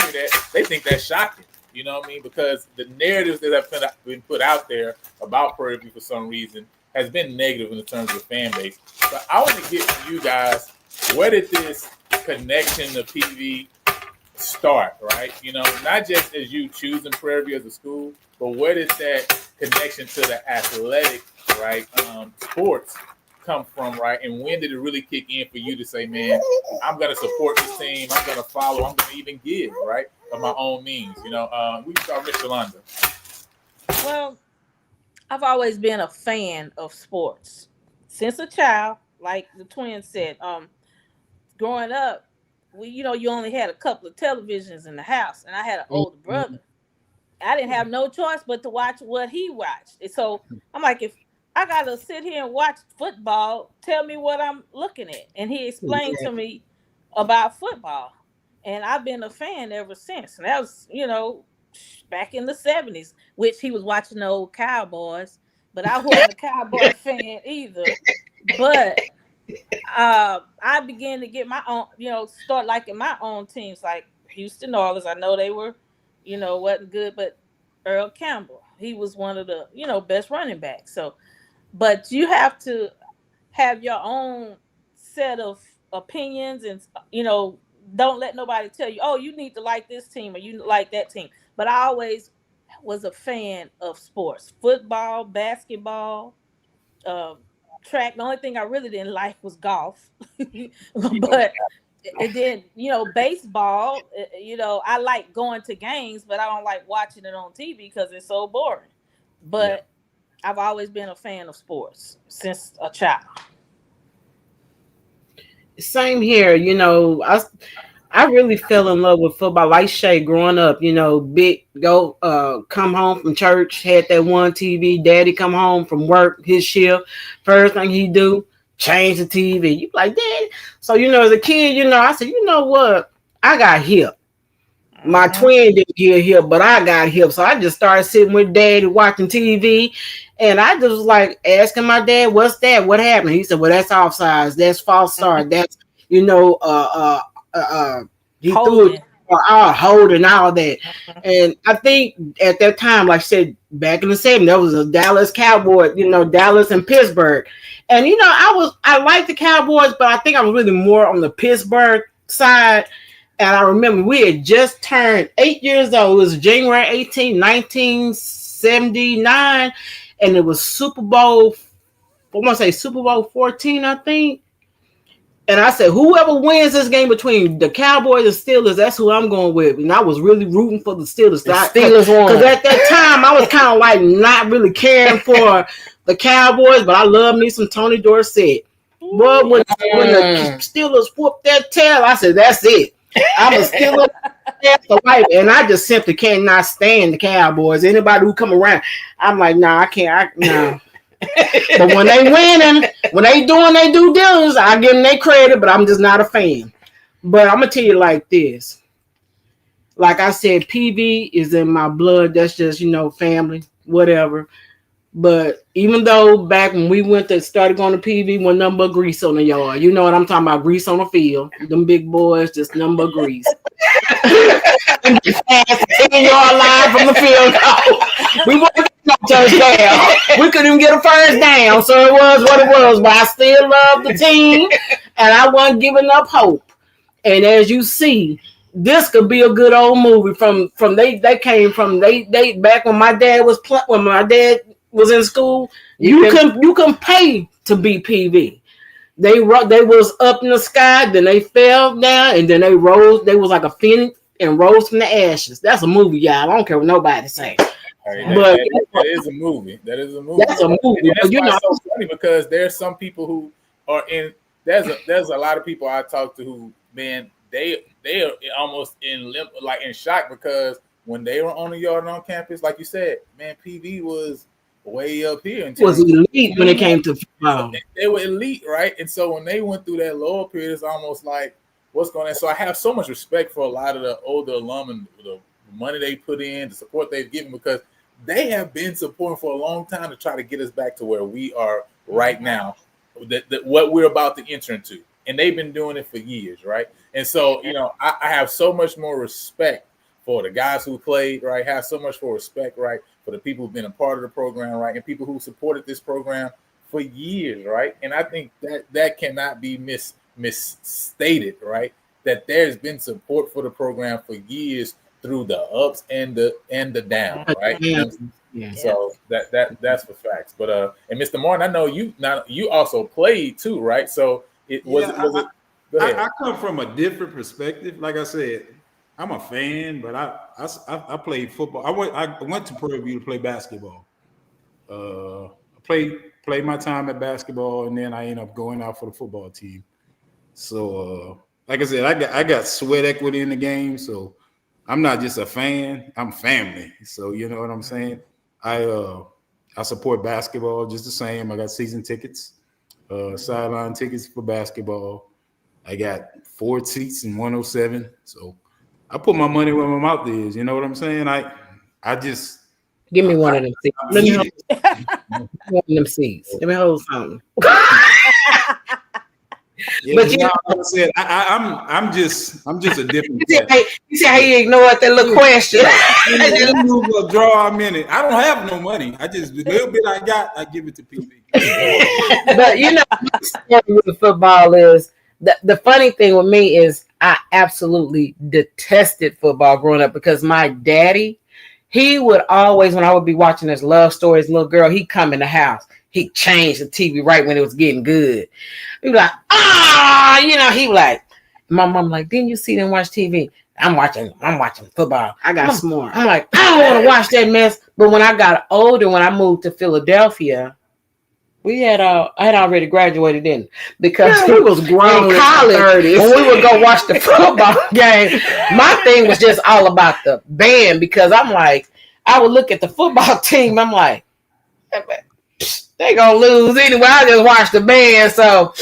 think that's shocking. You know what I mean? Because the narratives that have been put out there about Prairie View for some reason has been negative in terms of the fan base. But I want to get to you guys, where did this connection to PV start, right? Not just as you choosing Prairie View as a school, but where did that connection to the athletic, right, sports come from, right? And when did it really kick in for you to say, man, I'm going to support this team, I'm going to follow, I'm going to even give, right, of my own means? We can start with Yolanda. Well, I've always been a fan of sports since a child. Like the twins said, growing up, you only had a couple of televisions in the house, and I had an older brother. I didn't have no choice but to watch what he watched. And so I'm like, if I gotta sit here and watch football, tell me what I'm looking at. And he explained to me about football, and I've been a fan ever since. And that was, back in the 70s, which he was watching the old Cowboys, but I wasn't a Cowboy fan either. But I began to get my own, start liking my own teams, like Houston Oilers. I know they were, wasn't good, but Earl Campbell, he was one of the, best running backs. So, but you have to have your own set of opinions, and, don't let nobody tell you, oh, you need to like this team or you like that team. But I always was a fan of sports, football, basketball, track. The only thing I really didn't like was golf. But and then, baseball, I like going to games, but I don't like watching it on TV because it's so boring. But I've always been a fan of sports since a child. Same here. I really fell in love with football. Like Shay, growing up, big come home from church, had that one TV. Daddy come home from work, his shift. First thing he do, change the TV. You like, Daddy? So as a kid, I said, you know what? I got hip. My twin didn't get hip, but I got hip. So I just started sitting with Daddy watching TV. And I just was like asking my dad, what's that? What happened? He said, well, that's offsides. That's false start. That's, he threw it holding all that. And I think at that time, like I said, back in the 70s, there was a Dallas Cowboy, Dallas and Pittsburgh. And I liked the Cowboys, but I think I was really more on the Pittsburgh side. And I remember we had just turned 8 years old. It was January 18, 1979, and it was Super Bowl 14, I think. And I said, whoever wins this game between the Cowboys and Steelers, that's who I'm going with. And I was really rooting for the Steelers. The Steelers won. Because at that time, I was kind of like not really caring for the Cowboys, but I love me some Tony Dorsett. But when the Steelers whooped that tail, I said, that's it. I'm a Steelers for life. And I just simply cannot stand the Cowboys. Anybody who come around, I'm like, nah, I can't. Nah. But when they winning, when they doing their due diligence, I give them their credit, but I'm just not a fan. But I'm gonna tell you like this. Like I said, PV is in my blood. That's just, family, whatever. But even though back when we started going to PV, one number of grease on the yard. You know what I'm talking about? Grease on the field. Them big boys, just number of grease. 10-yard line from the field goal. We weren't getting no touchdown. We couldn't even get a first down. So it was what it was. But I still love the team, and I wasn't giving up hope. And as you see, this could be a good old movie. From they came from they back when my dad was in school. You can pay to be PV. They was up in the sky, then they fell down, and then they rose. They was like a phoenix and rose from the ashes. That's a movie, y'all. I don't care what nobody say. That is a movie. That is a movie. That's a movie. And that's so funny because there's some people who are in. There's a lot of people I talk to who, man, they are almost in shock because when they were on the yard and on campus, like you said, man, PV was way up here. It was elite when it came to football. They were elite, right? And so when they went through that lower period, it's almost like, what's going on? So I have so much respect for a lot of the older alum and the money they put in, the support they've given, because they have been supporting for a long time to try to get us back to where we are right now, what we're about to enter into. And they've been doing it for years, right? And so, I have so much more respect for the guys who played, right? Have so much more respect, right, for the people who've been a part of the program, right, and people who supported this program for years, right? And I think that cannot be misstated, right? That there's been support for the program for years through the ups and the downs, right? Yeah. So that's for facts. But and Mr. Martin, I know you also played too, right? So was it? Go ahead. I come from a different perspective. Like I said, I'm a fan, but I played football. I went to Prairie View to play basketball. I played my time at basketball, and then I ended up going out for the football team. So, like I said, I got sweat equity in the game. So I'm not just a fan; I'm family. So you know what I'm saying. I support basketball just the same. I got season tickets, sideline tickets for basketball. I got 4 seats in 107. So I put my money where my mouth is. You know what I'm saying? I just give me one of them seats. Let me hold one of them seats. Let me hold something. Yeah, but like I said, I'm just a different. You see how you ignored that little question? A draw I'm in it. I don't have no money. I just the little bit I got, I give it to PV. But my story with football is the funny thing with me is I absolutely detested football growing up because my daddy, he would always, when I would be watching his love stories, little girl, he'd come in the house. He'd change the TV right when it was getting good. He'd be like, he was like, my mom like, didn't you see them watch TV? I'm watching football. I got smart. I'm like, I don't want to watch that mess. But when I got older, when I moved to Philadelphia, We had I had already graduated then because we was grown in college in when we would go watch the football game. My thing was just all about the band because I'm like, I would look at the football team. I'm like, they gonna lose anyway. I just watch the band, so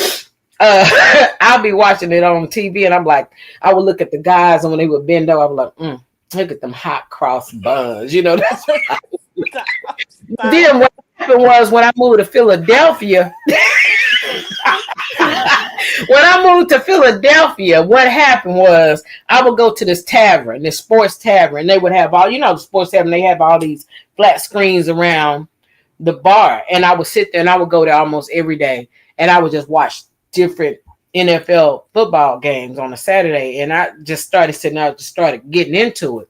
I'll be watching it on TV, and I'm like, I would look at the guys, and when they would bend over, I was like, look at them hot cross buns. You know, that's what I Then what happened was when I moved to Philadelphia. When I moved to Philadelphia, what happened was I would go to this tavern, this sports tavern. They would have all, the sports tavern, they have all these flat screens around the bar. And I would sit there and I would go there almost every day. And I would just watch different NFL football games on a Saturday. And I just started sitting out, just started getting into it.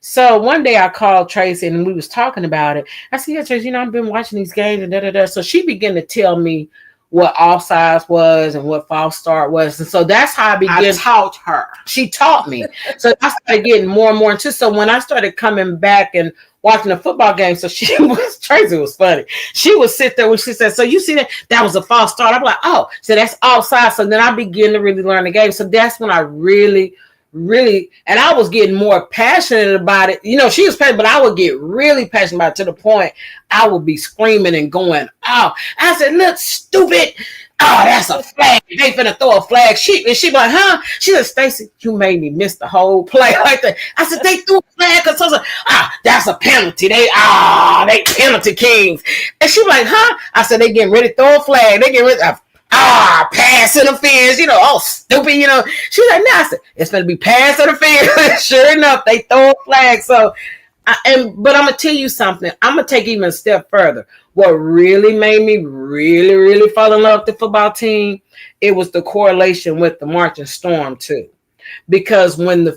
So one day I called Tracy and we was talking about it. I said, yeah, Tracy, I've been watching these games and da-da-da. So she began to tell me what offsides was and what false start was. And so that's how I began. I taught her. She taught me. So I started getting more and more into it. So when I started coming back and watching the football game, so Tracy was funny. She would sit there when she said, so you see that was a false start. I'm like, oh, so that's offside. So then I began to really learn the game. So that's when I really, and I was getting more passionate about it. She was passionate, but I would get really passionate about it to the point I would be screaming and going, oh, I said, look, stupid. Oh, that's a flag. They finna throw a flag. She like, huh? She said, Stacy, you made me miss the whole play like that. I said, they threw a flag because I was like, that's a penalty. They penalty kings. And she like, huh? I said, they getting ready to throw a flag. They getting ready to pass interference, stupid, She's like, nah, I said, it's going to be pass interference. Sure enough, they throw a flag. So, but I'm going to tell you something. I'm going to take even a step further. What really made me really fall in love with the football team, it was the correlation with the Marching Storm too. Because when the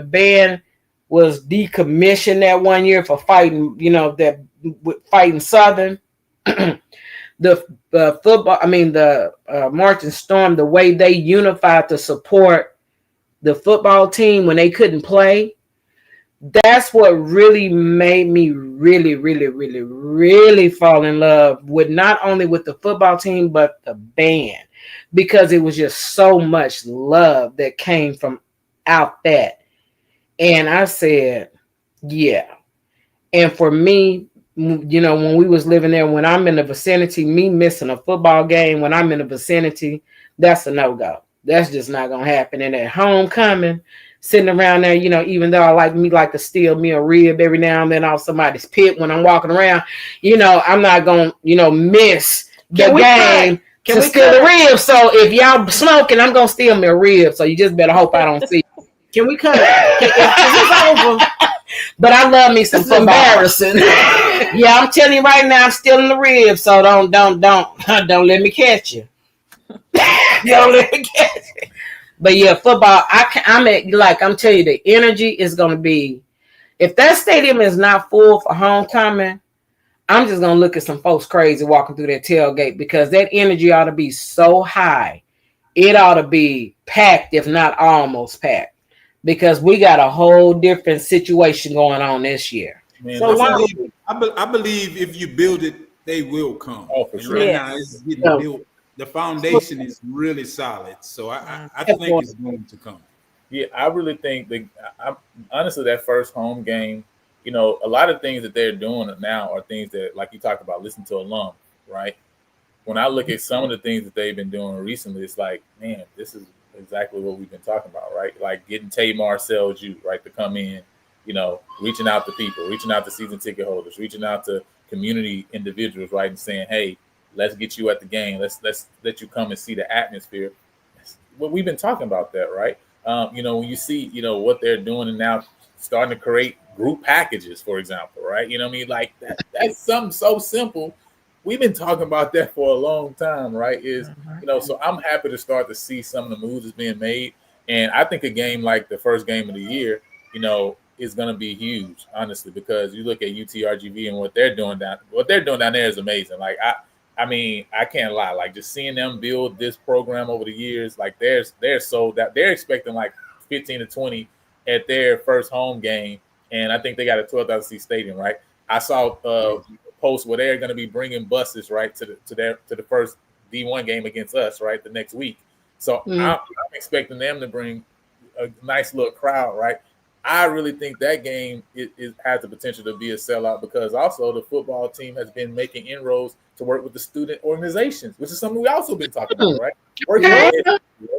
band was decommissioned that one year for fighting, fighting Southern, the Marching Storm, the way they unified to support the football team when they couldn't play, that's what really made me really fall in love with not only with the football team but the band, because it was just so much love that came from out that. And I said, yeah. And for me, when we was living there, when I'm in the vicinity, me missing a football game when I'm in the vicinity, that's a no-go. That's just not going to happen. And at homecoming, sitting around there, even though I like to steal me a rib every now and then off somebody's pit when I'm walking around, I'm not going to, miss the game to steal the rib. So if y'all smoking, I'm going to steal me a rib. So you just better hope I don't see you. Can we cut it? It's over. But I love me some football. Embarrassing. Yeah, I'm telling you right now, I'm stealing the ribs, so don't let me catch you. Don't let me catch you. But yeah, football. I'm telling you, the energy is gonna be. If that stadium is not full for homecoming, I'm just gonna look at some folks crazy walking through that tailgate because that energy ought to be so high. It ought to be packed, if not almost packed. Because we got a whole different situation going on this year. Man, I believe if you build it, they will come. Oh, for sure. Right now, it's getting built. The foundation is really solid, so I think it's going to come. Yeah, I really think honestly, that first home game, a lot of things that they're doing now are things that, like you talked about, listen to alum, right? When I look at some of the things that they've been doing recently, it's like, man, this is exactly what we've been talking about, right? Like getting Tay Marcel Jude, right, to come in, reaching out to people, reaching out to season ticket holders, reaching out to community individuals, right, and saying, hey, let's get you at the game. Let's let you come and see the atmosphere. Well, we've been talking about that, right? When you see, what they're doing and now starting to create group packages, for example, right? Like that's something so simple. We've been talking about that for a long time, right? So I'm happy to start to see some of the moves that's being made. And I think a game like the first game of the year, is going to be huge, honestly, because you look at UTRGV and what they're doing down there is amazing. Like, I can't lie. Like, just seeing them build this program over the years, like they're sold out. They're expecting like 15 to 20 at their first home game. And I think they got a 12,000 seat stadium, right? I saw post where they're going to be bringing buses right to the first D1 game against us right the next week. So I'm expecting them to bring a nice little crowd, right? I really think that game it has the potential to be a sellout because also the football team has been making inroads to work with the student organizations, which is something we also been talking about, right?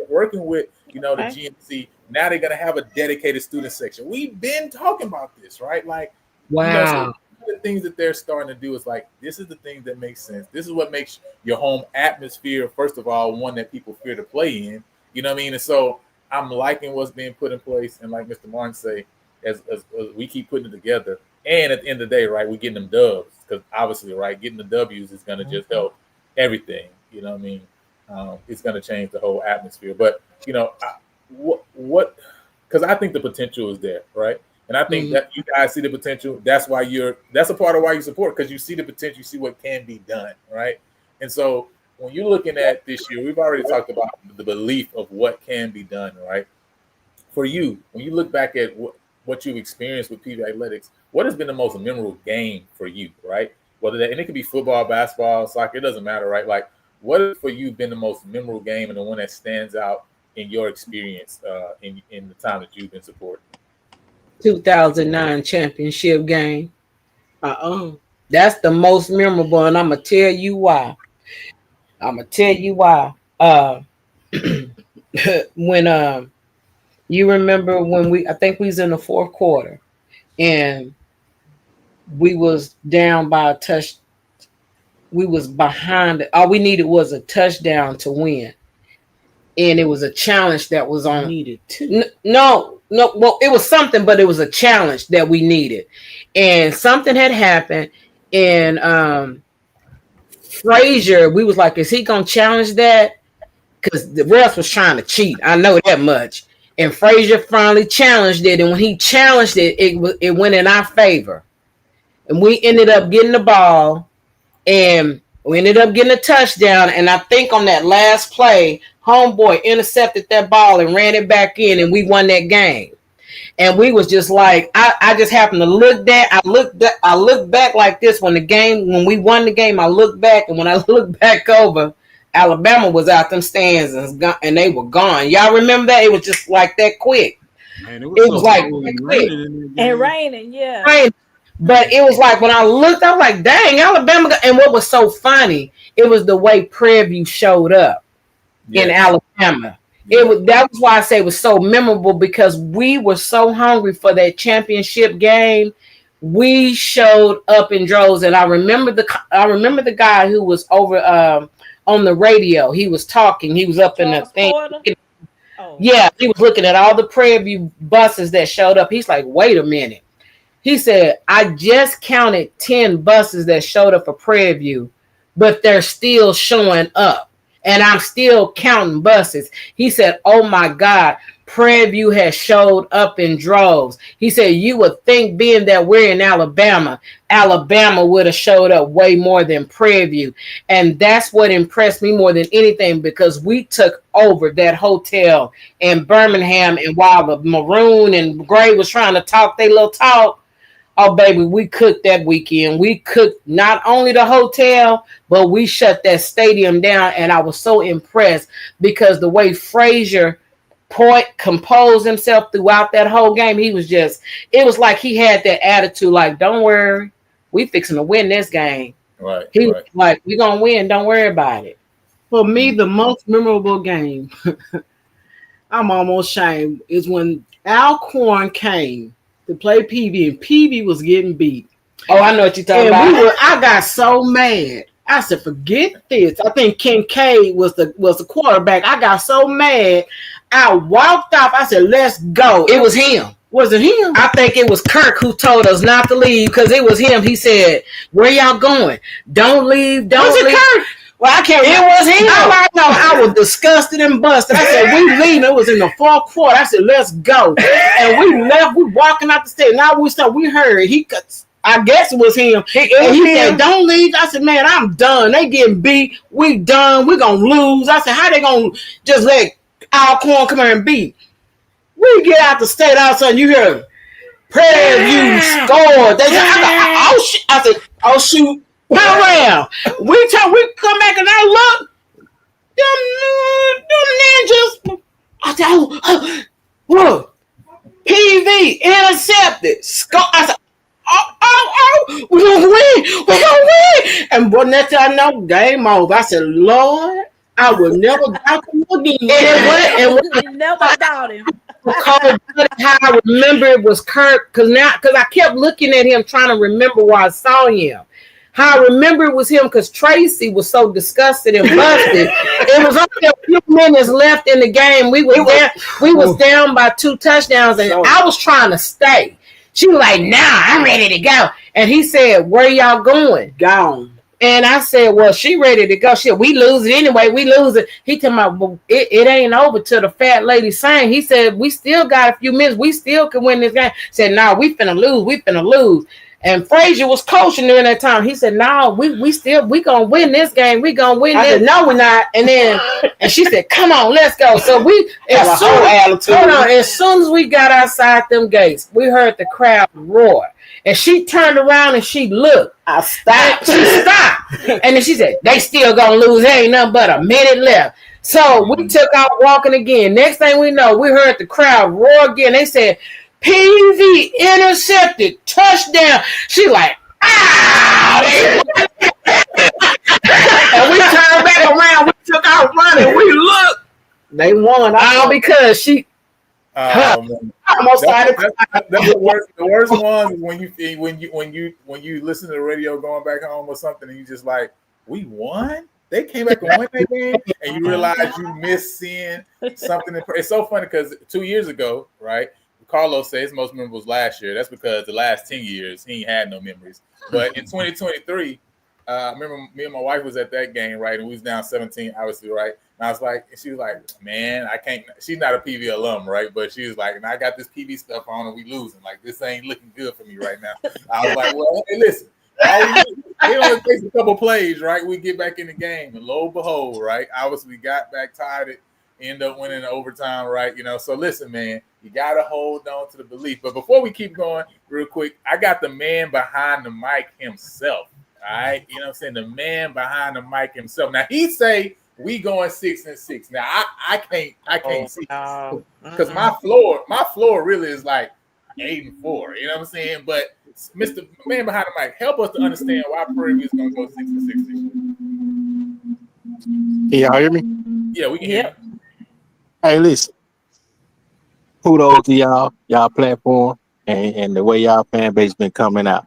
Working with the GNC. Now they're gonna have a dedicated student section. We've been talking about this, right? Like, wow. So the things that they're starting to do is like this is the thing that makes sense. This is what makes your home atmosphere, first of all, one that people fear to play in. You know what I mean? And so I'm liking what's being put in place, and like Mr. Martin say, as we keep putting it together, and at the end of the day, right, we're getting them dubs because obviously, right, getting the W's is going to just help everything. You know what I mean? It's going to change the whole atmosphere. But what? Because I think the potential is there, right? And I think that you guys see the potential. That's why that's a part of why you support because you see the potential, you see what can be done, right? And so when you're looking at this year, we've already talked about the belief of what can be done, right? For you, when you look back at what you've experienced with PV Athletics, what has been the most memorable game for you, right? And it could be football, basketball, soccer, it doesn't matter, right? Like, what has for you been the most memorable game and the one that stands out in your experience in the time that you've been supporting? 2009 championship game. That's the most memorable, and I'm gonna tell you why. When you remember when I think we was in the fourth quarter, and we was down by a touch. We was behind. All we needed was a touchdown to win, and it was a challenge that was on. Needed to. No. Well, it was something, but it was a challenge that we needed, and something had happened. And Frazier, we was like, "Is he gonna challenge that?" Because the refs was trying to cheat. I know that much. And Frazier finally challenged it, and when he challenged it, it went in our favor, and we ended up getting the ball, and we ended up getting a touchdown. And I think on that last play, homeboy intercepted that ball and ran it back in, and we won that game. And we was just like, I just happened to look that. I looked back like this when we won the game. I looked back, and when I looked back over, Alabama was out them stands and they were gone. Y'all remember that? It was just like that quick. Man, it was like quick. And raining, yeah. Rain. But it was like when I looked, I was like, dang, Alabama. And what was so funny, it was the way Prairie View showed up in Alabama. That was why I say it was so memorable because we were so hungry for that championship game. We showed up in droves, and I remember the guy who was over on the radio. He was talking. He was up in the thing. Yeah, he was looking at all the Prairie View buses that showed up. He's like, wait a minute. He said, I just counted 10 buses that showed up for Prairie View, but they're still showing up. And I'm still counting buses. He said, oh my God, Prairie View has showed up in droves. He said, you would think being that we're in Alabama would have showed up way more than Prairie View. And that's what impressed me more than anything because we took over that hotel in Birmingham. And while the Maroon and Gray was trying to talk their little talk, oh, baby, we cooked that weekend. We cooked not only the hotel, but we shut that stadium down. And I was so impressed because the way Frazier composed himself throughout that whole game, it was like he had that attitude like, don't worry, we fixing to win this game. Right. He was like, we're going to win. Don't worry about it. For me, the most memorable game, I'm almost ashamed, is when Alcorn came to play PV, and PV was getting beat. Oh, I know what you're talking about. I got so mad. I said, forget this. I think Kincaid was the quarterback. I got so mad. I walked off. I said, let's go. It was him. Was it him? I think it was Kirk who told us not to leave because it was him. He said, where y'all going? Don't leave. Was it Kirk? Well, I can't remember. It was him. I was disgusted and busted. I said, we leaving. It was in the fourth quarter. I said, let's go. And we left. We walking out the state. Now we heard I guess it was him. He said, don't leave. I said, man, I'm done. They getting beat. We done. We going to lose. I said, how they going to just let Alcorn come here and beat? We get out the state, all of a sudden you hear Prairie View scored. I said, oh shoot. Around. We come back and I look. Them ninjas. I said, whoa. PV intercepted. I said, we're gonna win. And boy, next thing I know, game over. I said, Lord, I will never doubt him again. You never doubt him. How I remember it was Kurt, because I kept looking at him trying to remember where I saw him. How I remember it was him because Tracy was so disgusted and busted. It was only a few minutes left in the game. We was down by 2 touchdowns, and I was trying to stay. She was like, "Nah, I'm ready to go." And he said, "Where y'all going?" Gone. And I said, "Well, she ready to go." Shit, we lose it anyway. We lose it. He told me, well, it ain't over till the fat lady sang. He said, "We still got a few minutes. We still can win this game." Said, "No, we finna lose. We finna lose." And Frazier was coaching during that time. He said, "No, we gonna win this game. We gonna win this." I said, "No, we're not." And she said, "Come on, let's go." So as soon as we got outside them gates, we heard the crowd roar. And she turned around and she looked. I stopped. She stopped. And then she said, "They still gonna lose. There ain't nothing but a minute left." So we took out walking again. Next thing we know, we heard the crowd roar again. They said, "PV intercepted, touchdown." She like, "Ah!" And we turned back around. We took out running. We looked. They won. All because she almost started. That's the worst one is when you listen to the radio going back home or something, and you just like, "We won." They came back and won that game, and you realize you missed seeing something. It's so funny because 2 years ago, right? Carlos says his most memorable was last year. That's because the last 10 years he ain't had no memories. But in 2023, I remember me and my wife was at that game, right? And we was down 17, obviously, right? And I was like, and she was like, "Man, I can't." She's not a PV alum, right? But she was like, "And I got this PV stuff on, and we losing. Like this ain't looking good for me right now." I was like, "Well, hey, listen. It only takes a couple plays, right? We get back in the game, and lo and behold, right? Obviously, we got back tied it, end up winning the overtime, right? You know, so listen, man, you gotta hold on to the belief. But before we keep going, real quick, I got the man behind the mic himself. All right, you know what I'm saying? The man behind the mic himself. Now he say we going 6-6. Now I can't see because my floor really is like 8-4. You know what I'm saying? But Mr. Man behind the mic, help us to understand why Prairie is gonna go 6-6 this year. Can y'all hear me? Yeah, we can hear you. Hey, listen. Kudos to y'all platform and the way y'all fan base been coming out.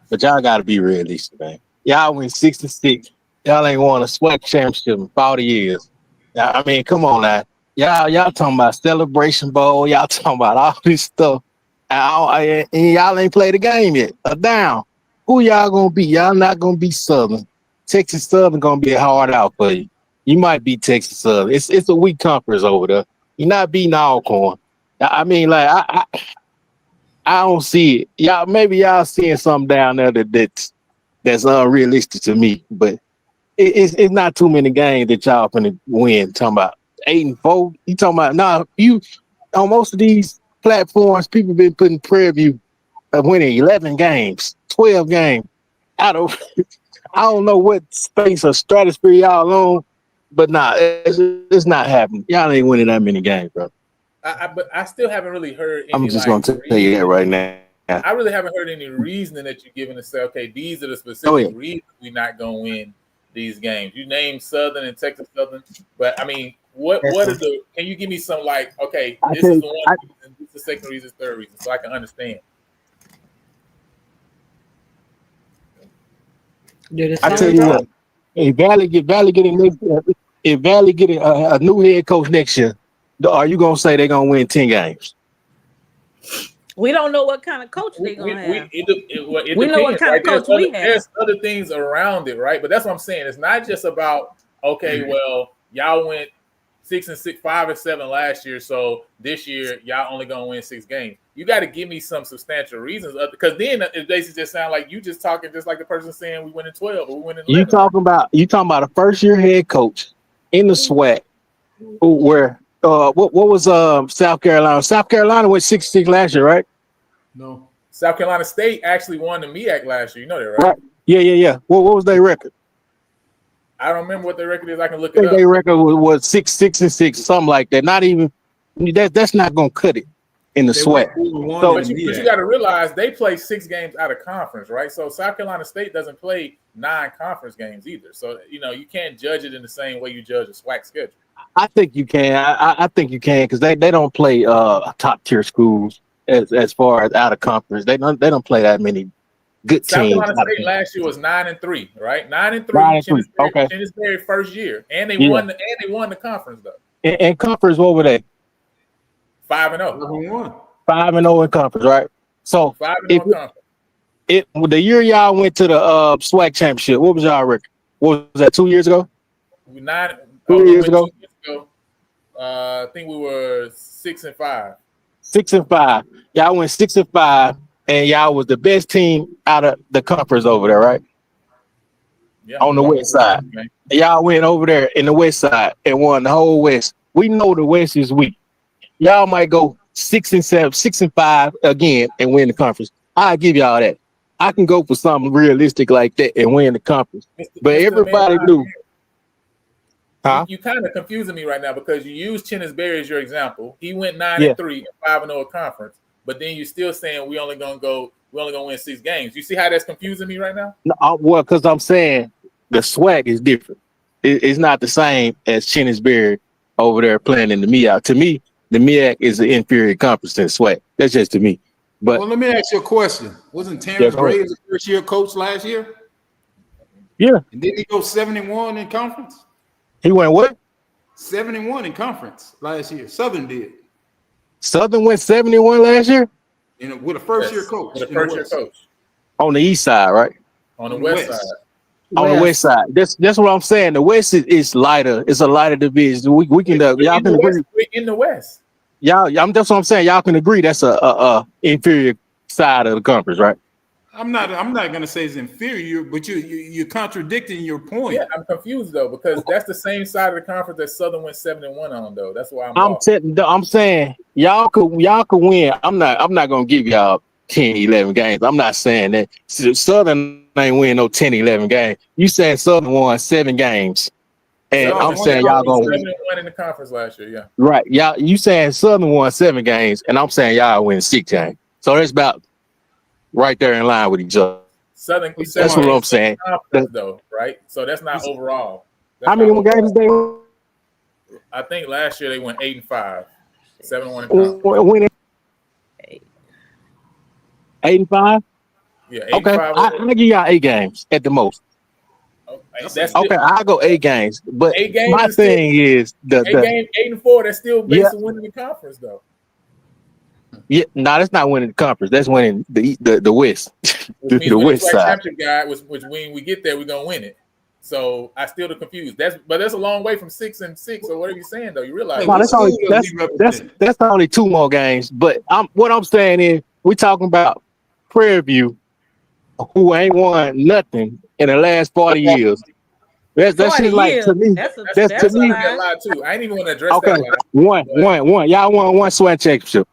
But y'all gotta be realistic, man. Y'all went 6-6. Y'all ain't won a SWAC championship in 40 years. I mean, come on now. Y'all talking about Celebration Bowl. Y'all talking about all this stuff. And y'all ain't played the game yet. Down. Who y'all gonna be? Y'all not gonna be Southern. Texas Southern gonna be hard out for you. You might beat Texas Southern. It's a weak conference over there. You're not beating Alcorn. I mean, like I don't see it. Maybe y'all seeing something down there that's unrealistic to me. But it's not too many games that y'all finna win. Talking about 8-4. You talking about you on most of these platforms, people been putting preview of winning 11 games, 12 games. I don't know what space or stratosphere y'all on, but it's not happening. Y'all ain't winning that many games, bro. But I still haven't really heard any, I'm just going to tell you that right now. I really haven't heard any reasoning that you're giving to say, okay, these are the specific reasons we're not going to win these games. You named Southern and Texas Southern, but I mean, what is can you give me some like, okay, this is the one reason, this is the second reason, third reason, so I can understand. I tell you what, if Valley get a new head coach next year, are you gonna say they're gonna win 10 games? We don't know what kind of coach they're gonna have. It we know what kind of coach we have. There's other things around it, right? But that's what I'm saying. It's not just about well, y'all went 6-6, 5-7 last year, so this year y'all only gonna win 6 games. You got to give me some substantial reasons, because then it basically just sounds like you just talking just like the person saying we win in 12 or we win in 11. You talking about a first year head coach in the SWAC where what was South Carolina? South Carolina went 6-6 last year, right? No. South Carolina State actually won the MEAC last year. You know that, right? Yeah. What was their record? I don't remember what their record is. I can look I it think up. their record was 6-6-6, something like that. Not even that's not gonna cut it in the They sweat. went 4-1 So, in the But you MEAC. got to realize they play 6 games out of conference, right? So South Carolina State doesn't play 9 conference games either. So you can't judge it in the same way you judge a SWAC schedule. I think you can. I think you can because they don't play top tier schools as far as out of conference. They don't play that many good South teams. Carolina State last year was 9-3, right? 9-3. 9-3. Okay. Chinnisberry first year, and they Yeah. won the conference though. And conference, what were they? 5-0. 5-1. 5-0 in conference, right? So 5-0 conference. the year y'all went to the SWAC championship, what was y'all record? What was that, 2 years ago? 2 years ago. ago? I think we were 6-5. 6-5. Y'all went 6-5, and y'all was the best team out of the conference over there, right? Yeah, On the west side. man. Y'all went over there in the west side and won the whole west. We know the west is weak. Y'all might go 6-7, 6-5 again and win the conference. I'll give y'all that. I can go for something realistic like that and win the conference. But everybody knew. Huh? You kind of confusing me right now because you use Chinnisberry as your example. He went 9-3 and 5-0 conference, but then you're still saying we only gonna win 6 games. You see how that's confusing me right now? No, well, because I'm saying the SWAC is different. It's not the same as Chinnisberry over there playing in the MEAC. To me, the MEAC is an inferior conference to the SWAC. That's just to me. But Well, let me ask you a question. Wasn't Terrence go ahead. Graves the first year coach last year? yeah, And did he go 71 in conference? he went what? 71 in conference last year. Southern did. Southern went 71 last year With a first year coach. With a in the first year West. coach on the east side, right? on the On the west west. side. On the west side. That's what I'm saying. The west is lighter. It's a lighter division. We can y'all can agree. We're in the west. That's what I'm saying. Y'all can agree that's a inferior side of the conference, right? I'm not gonna say it's inferior, but you're contradicting your point. Yeah, I'm confused though because that's the same side of the conference that Southern went 7-1 on though. That's why I'm saying y'all could win. I'm not gonna give y'all 10, 11 games. I'm not saying that Southern ain't win no 10, 11 games. You saying Southern won 7 games. And Southern I'm saying y'all gonna win. 7-1 in the conference last year. Yeah. Right. Y'all, you saying Southern won 7 games, and I'm saying y'all win 6 games. So it's about right there in line with each other. Southern. That's what I'm saying. Though, right? So that's not overall. That's How many not overall. games they I think last year they went 8-5, 7-1 in conference. winning? 8-5. Yeah, 8-5. Okay, I give y'all 8 games at the most. That's Okay, I'll go 8 games. But 8 games my is still- thing is 8-4. That's still based on winning the conference though. yeah, no, that's not winning the conference. That's winning the West, Which means the when West the side. championship guy, which when we get there, we're gonna win it. So I still confused. That's a long way from 6-6 or whatever you're saying though. You realize No, that's only 2 more games. But what I'm saying is we talking about Prairie View, who ain't won nothing in the last 40 years. That's 40 just like years. to me. That's to me. a lie too. I ain't even want to address Okay, that lie. one. Y'all won 1 SWAC championship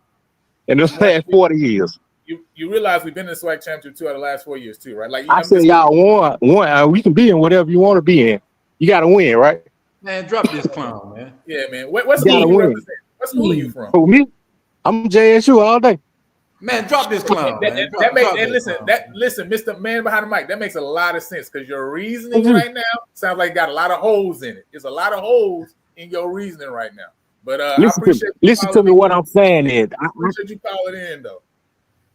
in the last 40 years. You realize we've been in the SWAC championship 2 out of the last 4 years too, right? Like I said y'all won one. We can be in whatever you want to be in. You got to win, right? Man, drop this clown, man. Yeah, man. What You school gotta you win. represent? What school are you from? Who, me? I'm JSU all day. Man, drop this clown, man. Drop Listen, Mr. Man behind the mic, that makes a lot of sense because your reasoning right now sounds like it got a lot of holes in it. There's a lot of holes in your reasoning right now. But I appreciate listen to me. What I'm saying is, I appreciate you calling in though.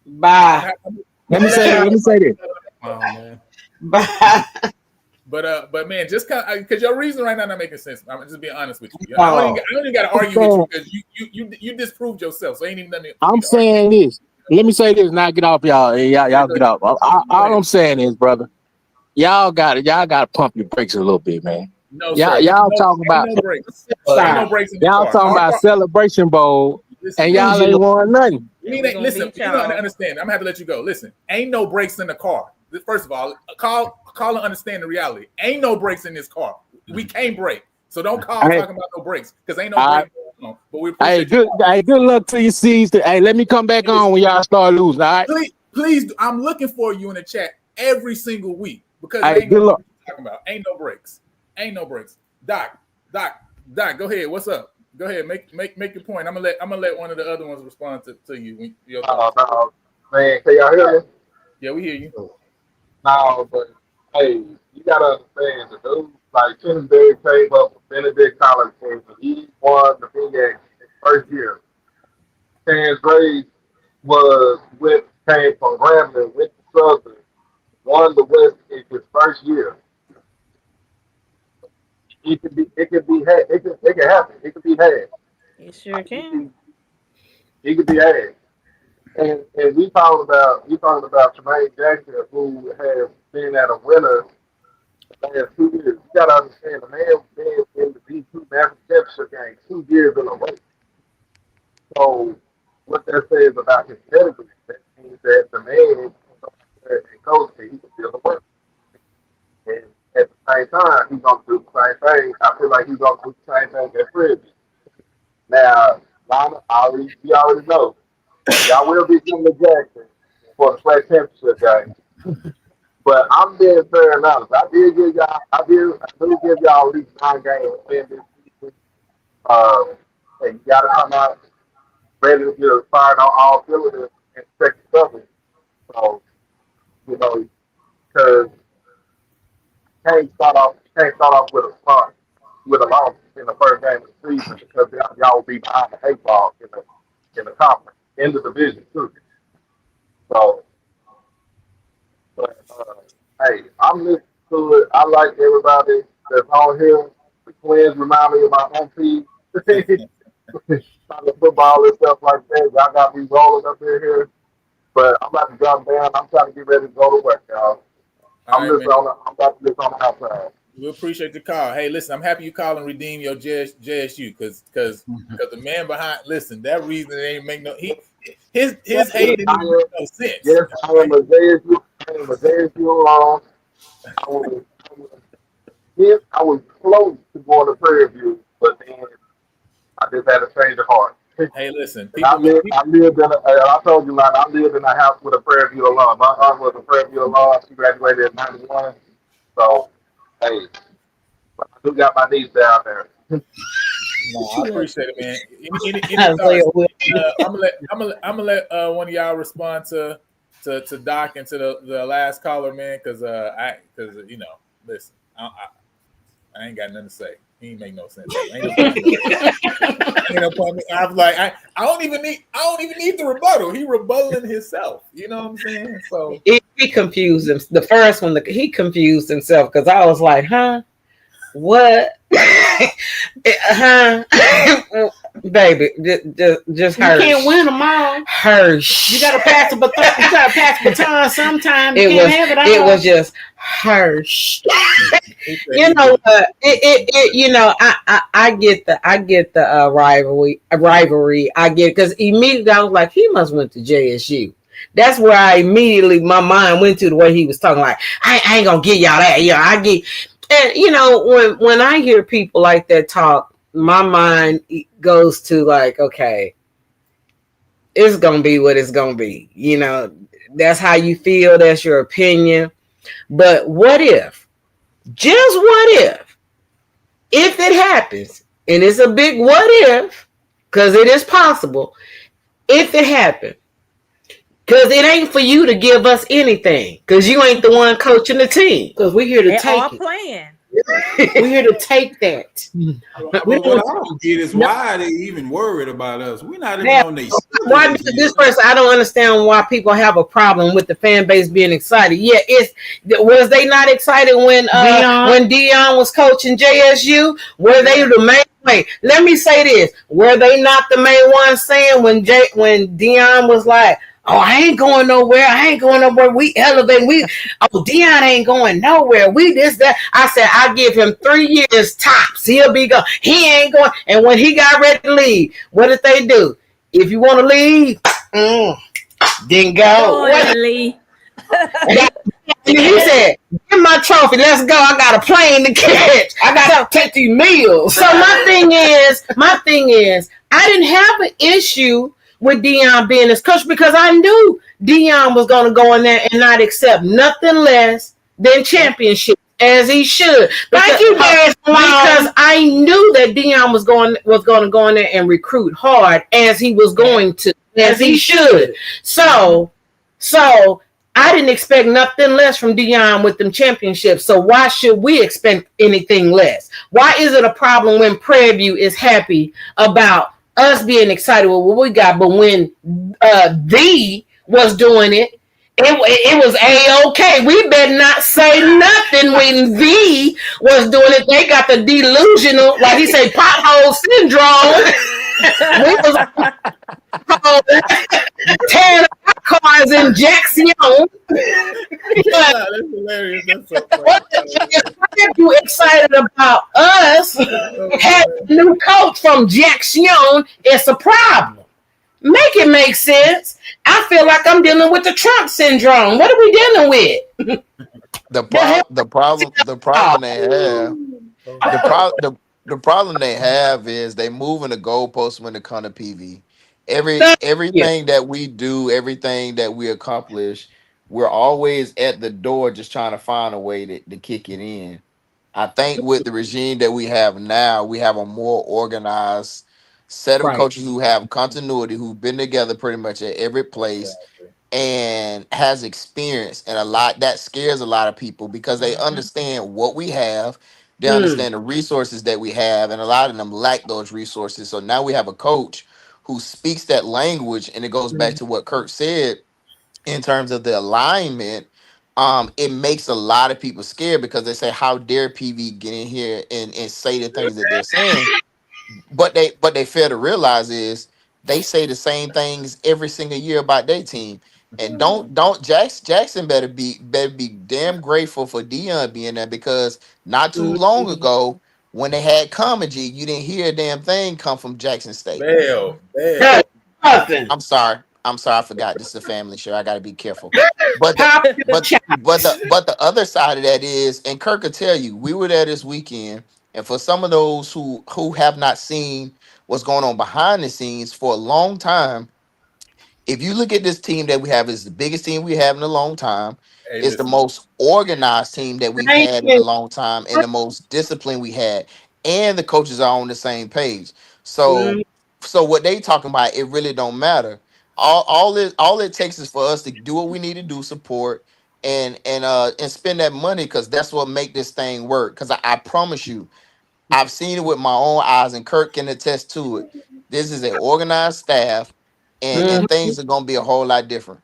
Bye. let me say this. Oh, man. Bye. But man, just kind of because your reason right now not making sense. I'm just being honest with you. I don't even got to argue with you because you disproved yourself. So ain't even nothing. I'm saying this. Let me say this. Now get off y'all. Y'all get off. All I'm saying is, brother, y'all got to pump your brakes a little bit, man. No, y'all talking about no breaks. Ain't no breaks in the y'all car. talking about Celebration Bowl, and y'all ain't won nothing. Listen, you don't understand. I'm gonna have to let you go. Listen, ain't no brakes in the car. First of all, call and understand the reality. Ain't no brakes in this car. We can't brake. So don't call talking about no brakes because ain't no brakes going on. But we appreciate good luck to your season. Hey, let me come back on when y'all start losing. All right. Please, I'm looking for you in the chat every single week. because Hey, ain't good no luck. talking about. Ain't no breaks. Ain't no breaks. Doc, go ahead. What's up? Go ahead. Make your point. I'm gonna let one of the other ones respond to you. Your thoughts. No, man, can y'all hear me? Yeah, we hear you. No, but hey, you gotta understand the dude like Kingsbury came up with Benedict College team. He won the Big X his first year. Terrence Graves came from Grambling, went to Southern, won the West in his first year. It could be had. It can happen. It could be had. It sure It can. could, it could be had. And we talking about Tremaine Jackson, who has been at a winner the last 2 years. You gotta understand the man been in the D2 national championship game 2 years in a row. So what that says about his pedigree, that means that the man and coach he can feel the work. And at the same time, he's gonna do the same thing. I feel like he's gonna do the same thing at Frisbee. Now, Lana, we already know. Y'all will be coming to Jackson for the flag championship game. But I'm being fair and honest. I do give y'all at least 9 games to win this season. And you gotta come out ready to get fired on all cylinders and check the coverage. So, because can't start off with a loss in the first game of the season because y'all will be behind the 8 ball in the conference, in the division too. So, but hey, I'm listening to it. I like everybody that's on here. The Twins remind me of my own team. Talking football and stuff like that. Y'all got me rolling up in here. But I'm about to drop down. I'm trying to get ready to go to work, y'all. I'm about to listen on the outside. We appreciate the call. Hey, listen, I'm happy you call and redeem your JSU because the man behind. Listen, that reason it ain't make no his hate didn't even make no sense. Yes, I am a JSU alum. I was close to going to Prairie View, but then I just had to change of heart. Hey, listen, I told you, like, I lived in a house with a Prairie View alum. My aunt was a Prairie View alum. She graduated in '91. So, hey, I do got my niece down there. No, I appreciate it, man. Any thoughts? I'm gonna let one of y'all respond to Doc and to the last caller, man, because listen, I ain't got nothing to say. He ain't make no sense. Ain't no point. I was like, I don't even need the rebuttal. He rebutting himself. You know what I'm saying? So he confused him. The first one, he confused himself because I was like, huh? What? Huh? Baby, just you Hirsch. can't win them all. Hirsch. You gotta pass the baton. You gotta pass the baton sometimes. It was just Hirsch. You know what? I get the rivalry. I get it because immediately I was like, he must went to JSU. That's where my mind went to the way he was talking. Like, I ain't gonna get y'all that. Yeah, I get. And when I hear people like that talk, my mind goes to like, okay, it's gonna be what it's gonna be. That's how you feel. That's your opinion. But what if? Just what if it happens, and it's a big what if, because it is possible, if it happened, because it ain't for you to give us anything, because you ain't the one coaching the team. Because we're here to They take all it. playing. We're here to take that. But what I don't get is why are they even worried about us? We're not even on their Why this person? I don't understand why people have a problem with the fan base being excited. Yeah, was they not excited when Deion was coaching JSU? Were they the main? Wait, let me say this: were they not the main ones saying when Deion was like, "Oh, I ain't going nowhere. We elevate. Deion ain't going nowhere. We this, that." I said, I give him 3 years tops. He'll be gone. He ain't going. And when he got ready to leave, what did they do? If you want to leave, then go. Lee. He said, "Get my trophy. Let's go. I got a plane to catch. I got to take these meals." So my thing is, I didn't have an issue with Deion being his coach because I knew Deion was going to go in there and not accept nothing less than championships, as he should. Thank you, Dad. Because I knew that Dion was going to go in there and recruit hard, as he was going to, as he should. So I didn't expect nothing less from Dion with them championships. So why should we expect anything less? Why is it a problem when Prairie View is happy about us being excited with what we got, but when the was doing it, it was A-OK. We better not say nothing when the was doing it. They got the delusional, like he say, pothole syndrome. We was tearing up cars in Jackson. That's hilarious. That's so funny. If you excited about us having a new coach from Jackson, it's a problem. Make it make sense. I feel like I'm dealing with the Trump syndrome. What are we dealing with? The problem they have is they moving the goalposts when it comes to PV. Everything that we do, everything that we accomplish, we're always at the door just trying to find a way to kick it in. I think with the regime that we have now, we have a more organized set of coaches who have continuity, who've been together pretty much at every place and has experience, and a lot that scares a lot of people because they understand what we have, they understand the resources that we have, and a lot of them lack those resources. So now we have a coach who speaks that language, and it goes back to what Kirk said in terms of the alignment. It makes a lot of people scared because they say, how dare PV get in here and say the things that they're saying? But they fail to realize is they say the same things every single year about their team. And don't Jackson better be damn grateful for Dion being there, because not too long ago when they had Comedy, you didn't hear a damn thing come from Jackson State. I'm sorry, I forgot. This is a family show. I got to be careful. But the other side of that is, and Kirk could tell you, we were there this weekend, and for some of those who have not seen what's going on behind the scenes for a long time, if you look at this team that we have, is the biggest team we have in a long time. It's the most organized team that we've had in a long time, and the most discipline we had, and the coaches are on the same page. So what they talking about, it really don't matter. All it takes is for us to do what we need to do, support and spend that money, because that's what make this thing work. Because I promise you, I've seen it with my own eyes, and Kirk can attest to it. This is an organized staff, and things are gonna be a whole lot different.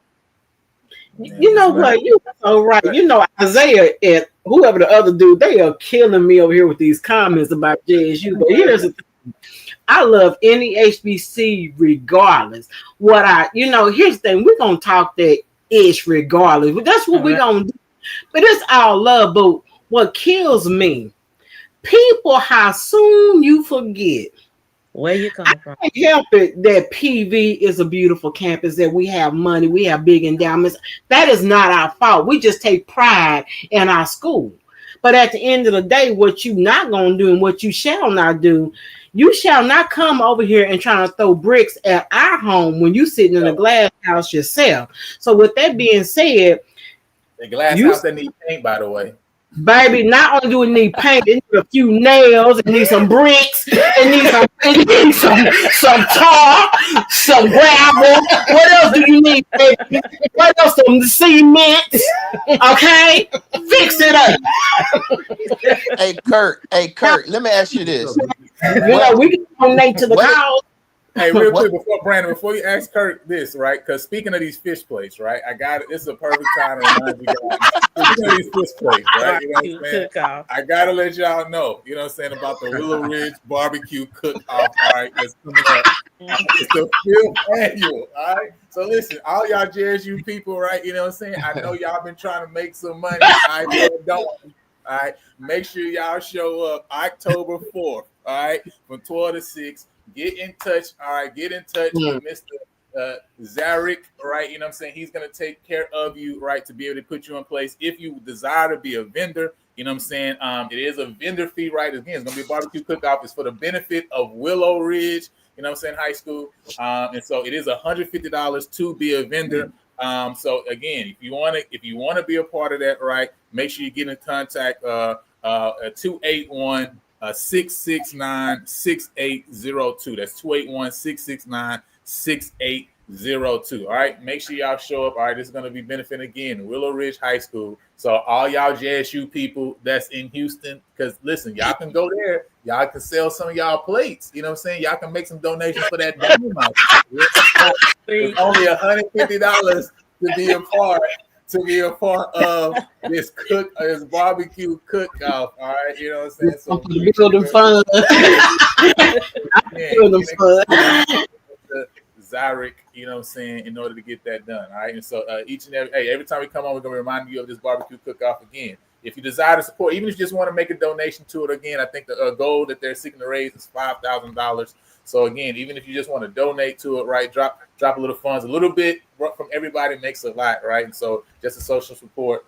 You know what? You're so right. You know, Isaiah and whoever the other dude, they are killing me over here with these comments about JSU. But here's the thing. I love any HBC regardless. Here's the thing. We're going to talk that ish regardless. That's what we're going to do. But it's all love. But what kills me, people, how soon you forget. Where you coming from? I can't help it that PV is a beautiful campus, that we have money, we have big endowments. That is not our fault. We just take pride in our school. But at the end of the day, what you not going to do and what you shall not do, you shall not come over here and try to throw bricks at our home when you sitting in a glass house yourself. So with that being said, the glass house that need paint, by the way. Baby, not only do we need paint, it need a few nails, it need some bricks, it needs some tar, some gravel. What else do you need, baby? What else? Some cement. Okay? Fix it up. Hey Kurt, let me ask you this. We can donate to the cause. Hey, real quick, before you ask Kurt this, right? Because speaking of these fish plates, right? I got it. This is a perfect time to remind you guys. Speaking of these fish plates, right? You know what I'm saying? I gotta let y'all know, you know what I'm saying, about the Willow Ridge barbecue cook-off, all right? That's coming up. It's the 5th annual, all right? So listen, all y'all JSU people, right? You know what I'm saying? I know y'all been trying to make some money. I don't. All right, make sure y'all show up October 4th, all right, from 12 to 6. Get in touch, all right? Get in touch with Mr. Zarek, right? You know what I'm saying? He's going to take care of you, right, to be able to put you in place. If you desire to be a vendor, you know what I'm saying? It is a vendor fee, right? Again, it's going to be a barbecue cook-off. It's for the benefit of Willow Ridge, you know what I'm saying, high school. And so it is $150 to be a vendor. So again, if you want to be a part of that, right, make sure you get in contact 281 669 6802. That's 281 669 6802. All right, make sure y'all show up. All right, this is going to be benefiting again Willow Ridge High School. So all y'all JSU people that's in Houston, because listen, y'all can go there. Y'all can sell some of y'all plates. You know what I'm saying? Y'all can make some donations for that dynamite. It's only $150 to be a part of this barbecue cook-off. All right, you know what I'm saying? So building fun. Building fun. Zyric, you know what I'm saying, in order to get that done. All right. And so every time we come on, we're gonna remind you of this barbecue cook-off again. If you desire to support, even if you just want to make a donation to it, again, I think the goal that they're seeking to raise is $5,000. So again, even if you just want to donate to it, right, drop a little funds, a little bit from everybody makes a lot, right? And so just a social support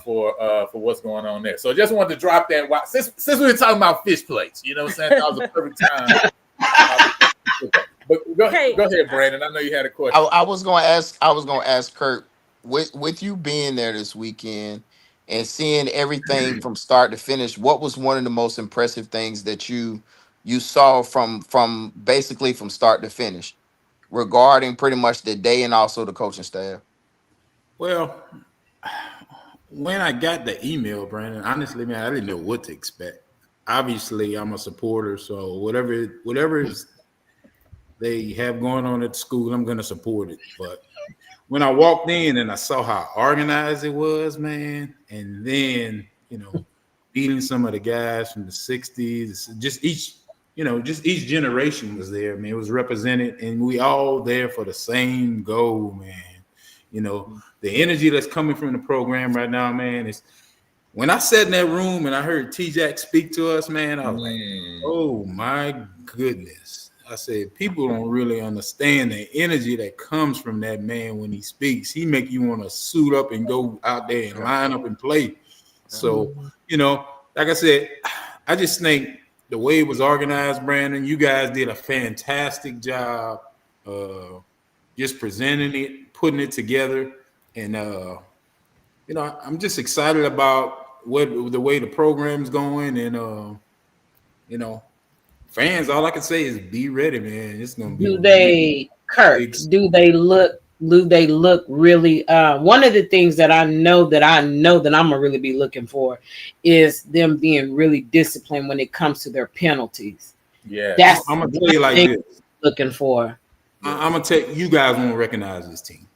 for what's going on there. So I just wanted to drop that. Since we were talking about fish plates, you know what I'm saying? That was a perfect time. But go ahead, Brandon. I know you had a question. I was gonna ask Kurt, with you being there this weekend and seeing everything from start to finish, what was one of the most impressive things that you saw from basically from start to finish regarding pretty much the day and also the coaching staff? Well, when I got the email, Brandon, honestly, man, I didn't know what to expect. Obviously, I'm a supporter, so whatever they have going on at the school, I'm going to support it. But when I walked in and I saw how organized it was, man, and then, meeting some of the guys from the 60s, just each generation was there, man. It was represented, and we all there for the same goal, man. The energy that's coming from the program right now, man, is when I sat in that room and I heard T-Jack speak to us, man, I was like, oh my goodness. I said, people don't really understand the energy that comes from that man when he speaks. He make you want to suit up and go out there and line up and play. So, like I said, I just think the way it was organized, Brandon, you guys did a fantastic job just presenting it, putting it together. And, I'm just excited about the way the program's going. And, fans, all I can say is be ready, man. It's gonna be. Do they look really? One of the things that I know that I'm gonna really be looking for is them being really disciplined when it comes to their penalties. Yeah, that's I'm gonna tell you like this. Looking for. I'm gonna tell you guys won't recognize this team.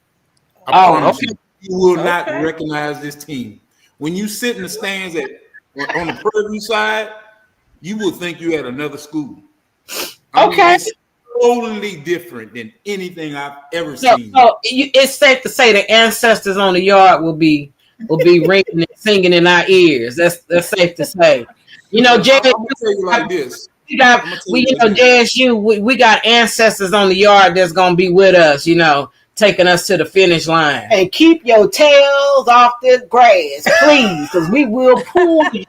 I promise you will not recognize this team when you sit in the stands on the Prairie View side. You will think you at another school. It's totally different than anything I've ever seen. So it's safe to say the ancestors on the yard will be ringing and singing in our ears. That's safe to say. JSU, I'm gonna tell you like this. JSU, we got ancestors on the yard that's gonna be with us. Taking us to the finish line. And keep your tails off the grass, please, because we will pull you.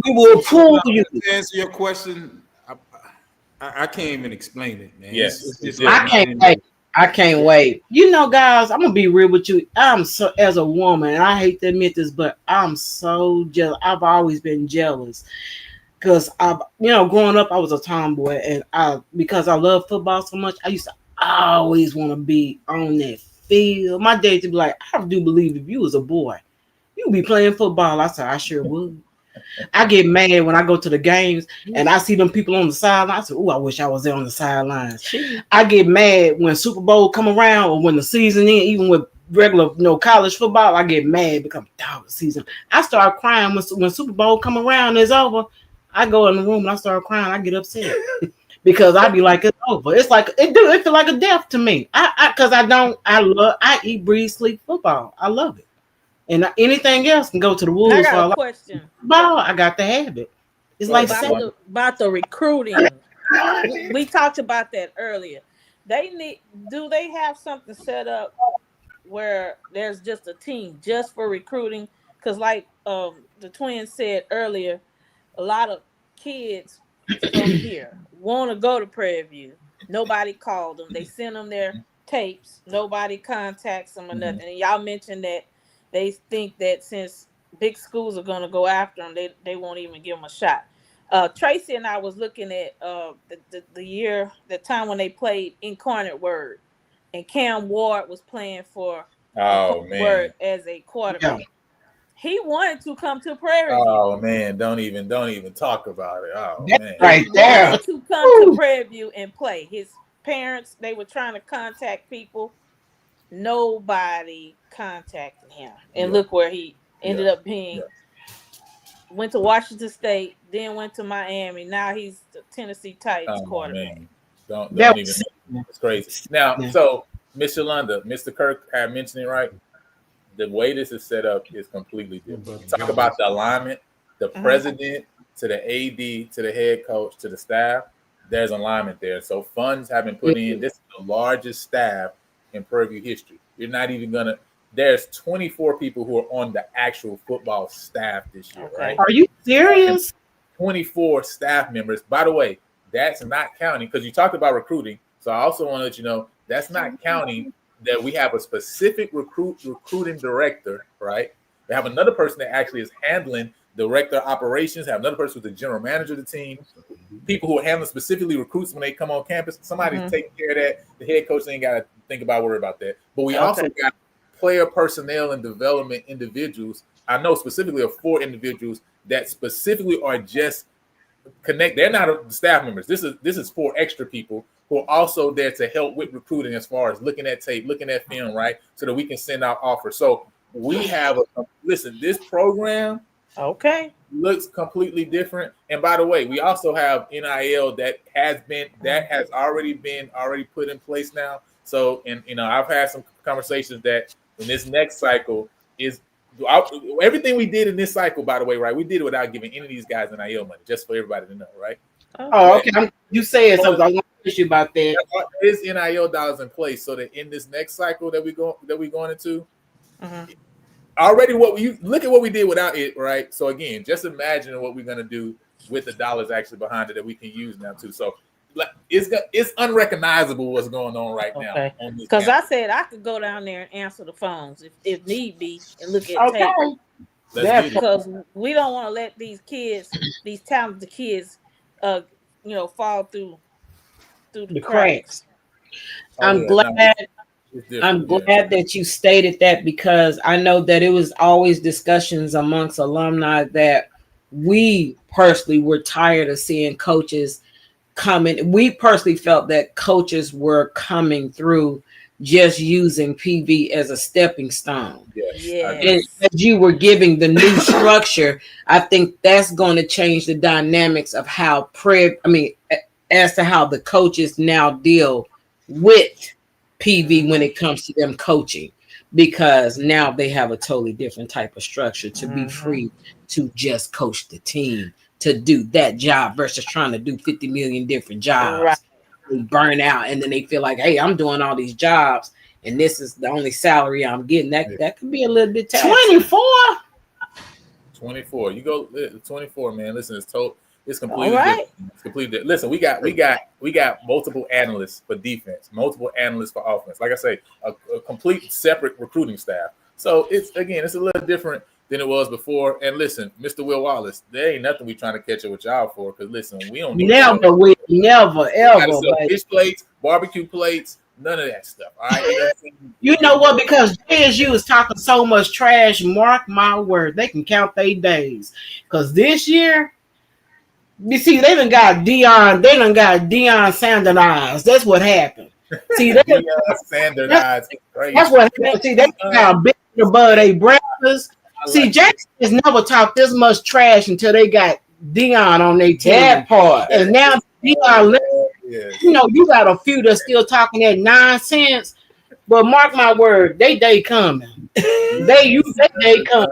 We will pull you. To answer your question, I can't even explain it, man. Yes, I can't wait. I can't wait. Guys, I'm gonna be real with you. I'm so, as a woman, and I hate to admit this, but I'm so jealous. I've always been jealous because growing up, I was a tomboy, and because I love football so much, I used to always want to be on that field. My dad to be like, I do believe if you was a boy, you'd be playing football. I said, I sure would. I get mad when I go to the games and I see them people on the sideline. I say, "Oh, I wish I was there on the sidelines." I get mad when Super Bowl come around or when the season ends, even with regular, college football. I get mad because dog season. I start crying when Super Bowl come around and it's over. I go in the room and I start crying. I get upset because I be like, it's over. It's like it feel like a death to me. I eat, breathe, sleep football. I love it. And anything else can go to the wolves. I got a question. I got to have it. It's like about the recruiting. We talked about that earlier. Do they have something set up where there's just a team just for recruiting? Because like the twins said earlier, a lot of kids from here want to go to Prairie View. Nobody called them. They sent them there tapes. Nobody contacts them or Mhm. nothing. And y'all mentioned that they think that since big schools are going to go after them, they won't even give them a shot. Tracy and I was looking at the time when they played Incarnate Word, and Cam Ward was playing for Oh Incarnate man. Word as a quarterback. Yeah. He wanted to come to Prairie View. Oh man, don't even talk about it. Oh That's man. right He there. wanted to come to Prairie View and play. His parents, they were trying to contact people. Nobody contacted him. And Yeah. look where he ended Yeah. up being. Yeah. Went to Washington State, then went to Miami. Now he's the Tennessee Titans Oh quarterback. man. Don't That even. was It's crazy. Now, yeah. so Miss Yolanda, Mr. Kirk had mentioned it right. The way this is set up is completely different. Talk about the alignment, the president to the AD to the head coach to the staff. There's alignment there. So funds have been put in. This is the largest staff in Prairie View history. You're not even gonna. There's 24 people who are on the actual football staff this year, right? Are you serious? 24 staff members. By the way, that's not counting because you talked about recruiting. So I also want to let you know that's not counting that we have a specific recruiting director, right? We have another person that actually is handling director operations, have another person who's the general manager of the team, people who are handling specifically recruits when they come on campus. Somebody's taking care of that. The head coach ain't got to think about worry about that. But we also got player personnel and development individuals. I know specifically of 4 individuals that specifically are just connect. They're not staff members. This is 4 extra people who are also there to help with recruiting as far as looking at tape, looking at film, right? So that we can send out offers. So we have listen, this program looks completely different. And by the way, we also have NIL that has already put in place now. So, and I've had some conversations that in this next cycle is everything we did in this cycle, by the way, right? We did it without giving any of these guys NIL money, just for everybody to know, right? Oh, okay. You saying something? I want to ask you about that. There is NIL dollars in place, so that in this next cycle that we're going into, already look at what we did without it, right? So again, just imagine what we're gonna do with the dollars actually behind it that we can use now too. So it's unrecognizable what's going on right now. Because I said I could go down there and answer the phones if need be and look at tape. Because we don't want to let these kids, these talented kids, fall through the cracks. I'm glad that you stated that, because I know that it was always discussions amongst alumni that we personally were tired of seeing coaches coming. We personally felt that coaches were coming through just using PV as a stepping stone. Yes. And as you were giving the new structure, I think that's going to change the dynamics of how as to how the coaches now deal with PV when it comes to them coaching, because now they have a totally different type of structure to be free to just coach the team, to do that job versus trying to do 50 million different jobs. Right. They burn out and then they feel like, hey, I'm doing all these jobs and this is the only salary I'm getting. That could be a little bit taxing. 24. You go 24, man. Listen, it's completely right. different. It's completely different. Listen, we got multiple analysts for defense, multiple analysts for offense. Like I say, a complete separate recruiting staff. So it's a little different than it was before. And listen, Mr. Will Wallace, there ain't nothing we trying to catch up with y'all for, because listen, we don't never ever fish plates, barbecue plates, none of that stuff. All right. You know what? Because JSU is talking so much trash, mark my word, they can count their days. Because this year, you see, they done got Deion standardized. That's what happened. See, standardized. That's what happened. See, they got big above their breakfast. See, Jackson has never talked this much trash until they got Deion on their team. That part. And now Deion, you got a few that's still talking that nonsense. But mark my word, they day coming. They coming.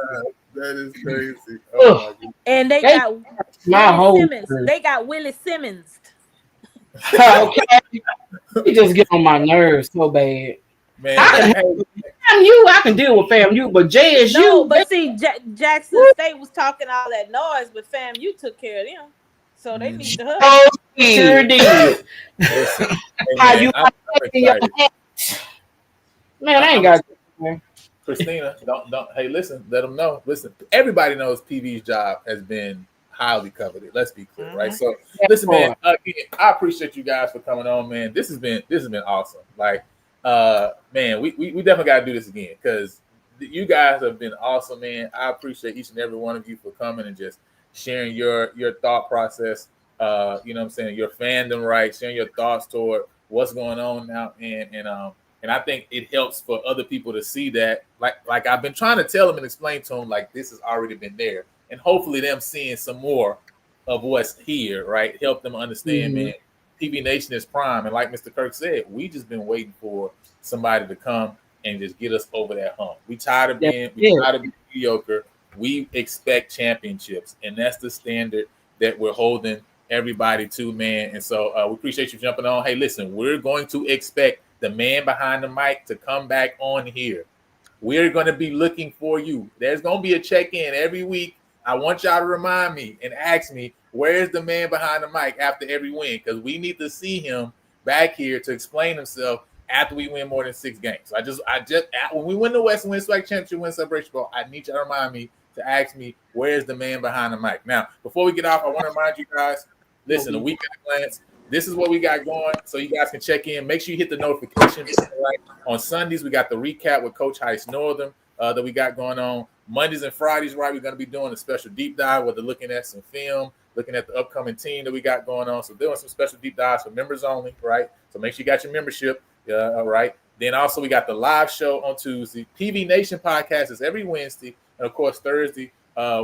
That is crazy. Oh, and they got Simmons. They got Willie Simmons. Okay. He just get on my nerves so bad. Man, I can deal with FAMU, but JSU. No, but see, Jackson State was talking all that noise, but FAMU took care of them, so they need to hurry. Sure did. Listen, How you Man, I ain't got. Christina, don't. Hey, listen. Let them know. Listen, everybody knows PV's job has been highly coveted. Let's be clear, right? So, listen, man. Again, I appreciate you guys for coming on, man. This has been awesome. Like, man, we definitely got to do this again because you guys have been awesome, man. I appreciate each and every one of you for coming and just sharing your thought process. You know what I'm saying? Your fandom, right? Sharing your thoughts toward what's going on now, and I think it helps for other people to see that, like I've been trying to tell them and explain to them, like this has already been there, and hopefully them seeing some more of what's here, right? Help them understand, man. PV Nation is prime, and like Mr. Kirk said, we just been waiting for somebody to come and just get us over that hump. We tired of being mediocre. We expect championships, and that's the standard that we're holding everybody to, man. And so we appreciate you jumping on. Hey, listen, we're going to expect the man behind the mic to come back on here. We're going to be looking for you. There's going to be a check-in every week. I want y'all to remind me and ask me, where's the man behind the mic after every win? Because we need to see him back here to explain himself after we win more than 6 games. So I just when we win the West Win Swag Championship, win Celebration Bowl, I need you to remind me to ask me, where's the man behind the mic? Now, before we get off, I want to remind you guys, listen, a week at a glance. This is what we got going, so you guys can check in. Make sure you hit the notification. Right? On Sundays, we got the recap with Coach Heist Northern that we got going on. Mondays and Fridays, right, we're going to be doing a special deep dive where they're looking at some film, looking at the upcoming team that we got going on. So doing some special deep dives for members only, right? So make sure you got your membership, all right? Then also we got the live show on Tuesday. PV Nation podcast is every Wednesday. And, of course, Thursday,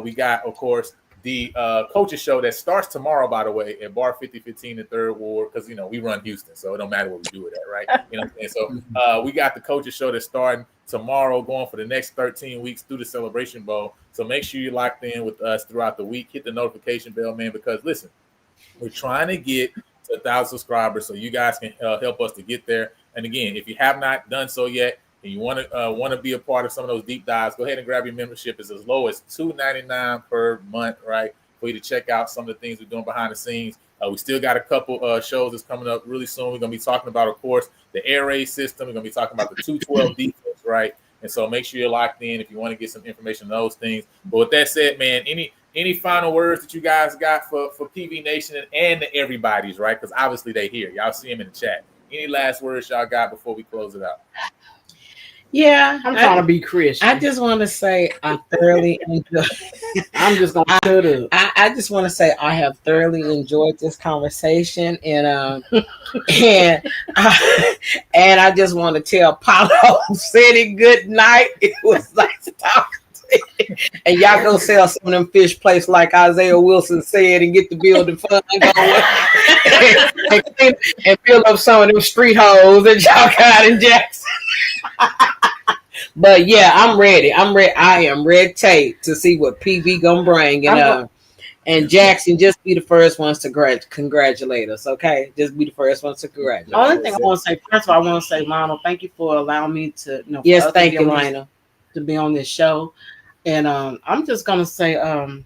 we got, of course, the coaches show that starts tomorrow, by the way, at Bar 5015 in 3rd Ward, because, you know, we run Houston, so it don't matter what we do with that, right? You know what I'm saying? So we got the coaches show that's starting tomorrow, going for the next 13 weeks through the Celebration Bowl. So make sure you're locked in with us throughout the week. Hit the notification bell, man, because, listen, we're trying to get to 1,000 subscribers so you guys can help us to get there. And, again, if you have not done so yet, and you want to be a part of some of those deep dives, go ahead and grab your membership. It's as low as $2.99 per month, right, for you to check out some of the things we're doing behind the scenes. We still got a couple shows that's coming up really soon. We're going to be talking about, of course, the air raid system. We're going to be talking about the 212 defense, right? And so make sure you're locked in if you want to get some information on those things. But with that said, man, any final words that you guys got for PV Nation and the everybody's, right? Because obviously they here. Y'all see them in the chat. Any last words y'all got before we close it out? Yeah, I'm trying to be Christian. I just want to say I thoroughly enjoyed. I'm just gonna shut up. I just want to say I have thoroughly enjoyed this conversation, and I just want to tell Paulo City good night. It was nice talking to you. And y'all go sell some of them fish plates like Isaiah Wilson said, and get the building fund going, and fill up some of them street holes that y'all got in Jackson. But yeah, I'm ready. I am red tape to see what PV gonna bring, and Jackson, just be the first ones to congratulate us. Okay, just be the first ones to congratulate. Only thing I want to say, first of all, I want to say, Lionel, thank you for allowing me to. Yes, thank you, Lionel, to be on this show. And I'm just gonna say, I'm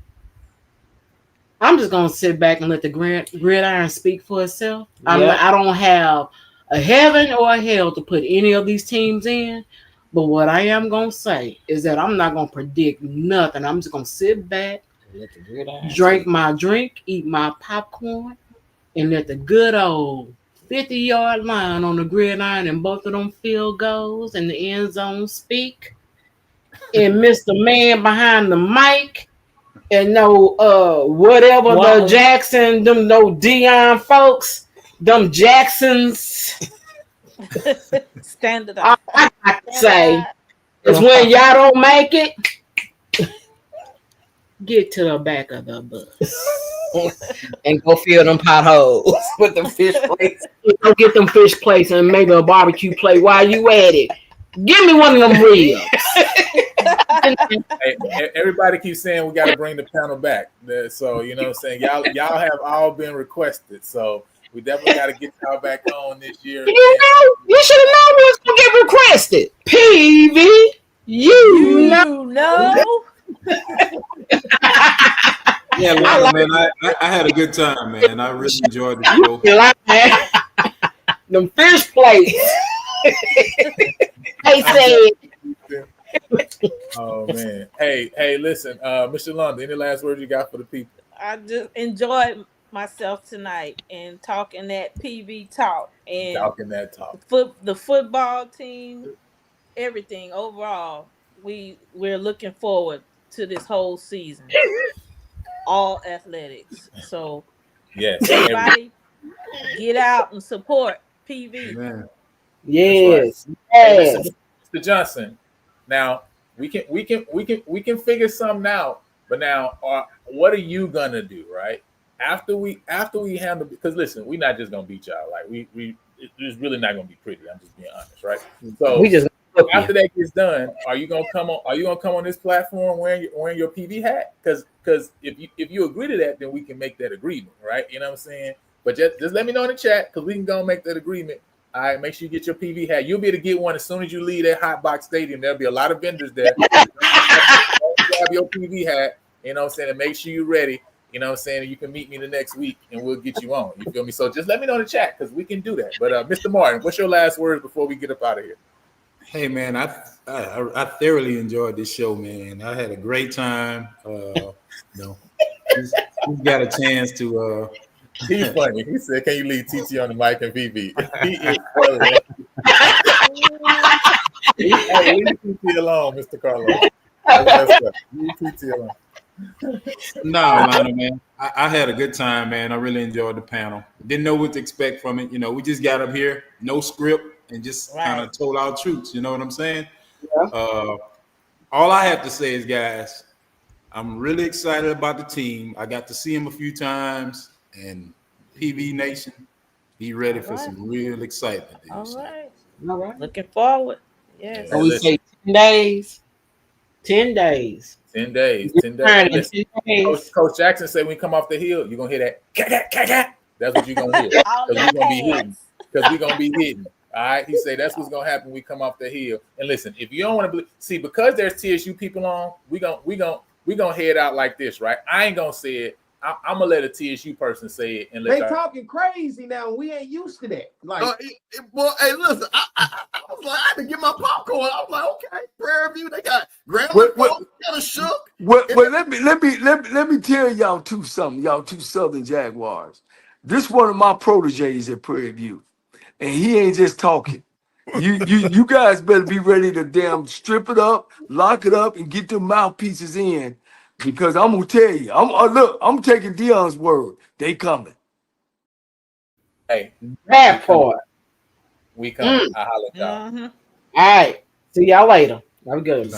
just gonna sit back and let the gridiron speak for itself. Yep. I don't have a heaven or a hell to put any of these teams in. But what I am going to say is that I'm not going to predict nothing. I'm just going to sit back, drink my drink, eat my popcorn, and let the good old 50-yard line on the gridiron and both of them field goals and the end zone speak. And Mr. Man behind the mic and whatever the Jackson, them Dion folks, them Jacksons. Stand it up. I got to say is when y'all don't make it, get to the back of the bus and go fill them potholes with them fish plates. Go get them fish plates and maybe a barbecue plate while you at it. Give me one of them ribs. Hey, everybody keeps saying we got to bring the panel back. So, you know what I'm saying? Y'all have all been requested. So we definitely got to get y'all back on this year. You should have known we was going to get requested. PV, you know. Yeah, man, I had a good time, man. I really enjoyed the show. Them fish plates. They said. Oh man. Hey, listen, Mr. London, any last words you got for the people? I just enjoyed myself tonight and talking that PV talk and Talking that talk. the football team, everything overall. We're looking forward to this whole season. All athletics. So Yes. everybody get out and support PV. Man. Yes. Hey, Yes. listen, Mr. Johnson. Now we can figure something out. But now, what are you gonna do, right? After we handle, because listen, we're not just gonna beat y'all. Like it's really not gonna be pretty. I'm just being honest, right? So We just after that gets done, are you gonna come on this platform wearing your PV hat? Because if you agree to that, then we can make that agreement, right? You know what I'm saying? But just let me know in the chat because we can go and make that agreement. All right, make sure you get your PV hat. You'll be able to get one as soon as you leave that Hot Box Stadium. There'll be a lot of vendors there. Grab your PV hat, you know what I'm saying, and make sure you're ready. You know what I'm saying? And you can meet me the next week and we'll get you on. You feel me? So just let me know in the chat because we can do that. But Mr. Martin, what's your last words before we get up out of here? Hey man, I thoroughly enjoyed this show, man. I had a great time. He's got a chance to. He's funny. He said, "Can you leave TT on the mic and VV?" He is funny. Hey, leave TT alone, Mr. Carlos. Leave TT alone. No, Lionel, man. I had a good time, man. I really enjoyed the panel. Didn't know what to expect from it. We just got up here, no script, and just kind of told our truths. You know what I'm saying? Yeah. All I have to say is, guys, I'm really excited about the team. I got to see him a few times, and PV Nation, be ready for some real excitement. All right. All right. Looking forward. Yes. So we say 10 days. 10 days. 10 days. 10 Listen, days. 10 days. Coach Jackson said when we come off the hill, you're gonna hear that cat. That's what you're gonna hear. Because we're gonna be hitting. Because we're gonna be hitting. All right. He said that's what's gonna happen when we come off the hill. And listen, if you don't want to see, because there's TSU people on, we gonna head out like this, right? I ain't gonna say it. I'm gonna let a TSU person say it and let they talking crazy now. We ain't used to that. Like, well, hey, listen, I was like, I had to get my popcorn. I was like, okay, Prairie View, they got grandma kind of shook. Well, let me tell y'all something. Y'all two Southern Jaguars. This one of my proteges at Prairie View, and he ain't just talking. You guys better be ready to damn strip it up, lock it up, and get the mouthpieces in. Because I'm gonna tell you, I'm taking Dion's word. They coming. Hey, that part. We coming. I holler at y'all. All right. See y'all later. Have a good one.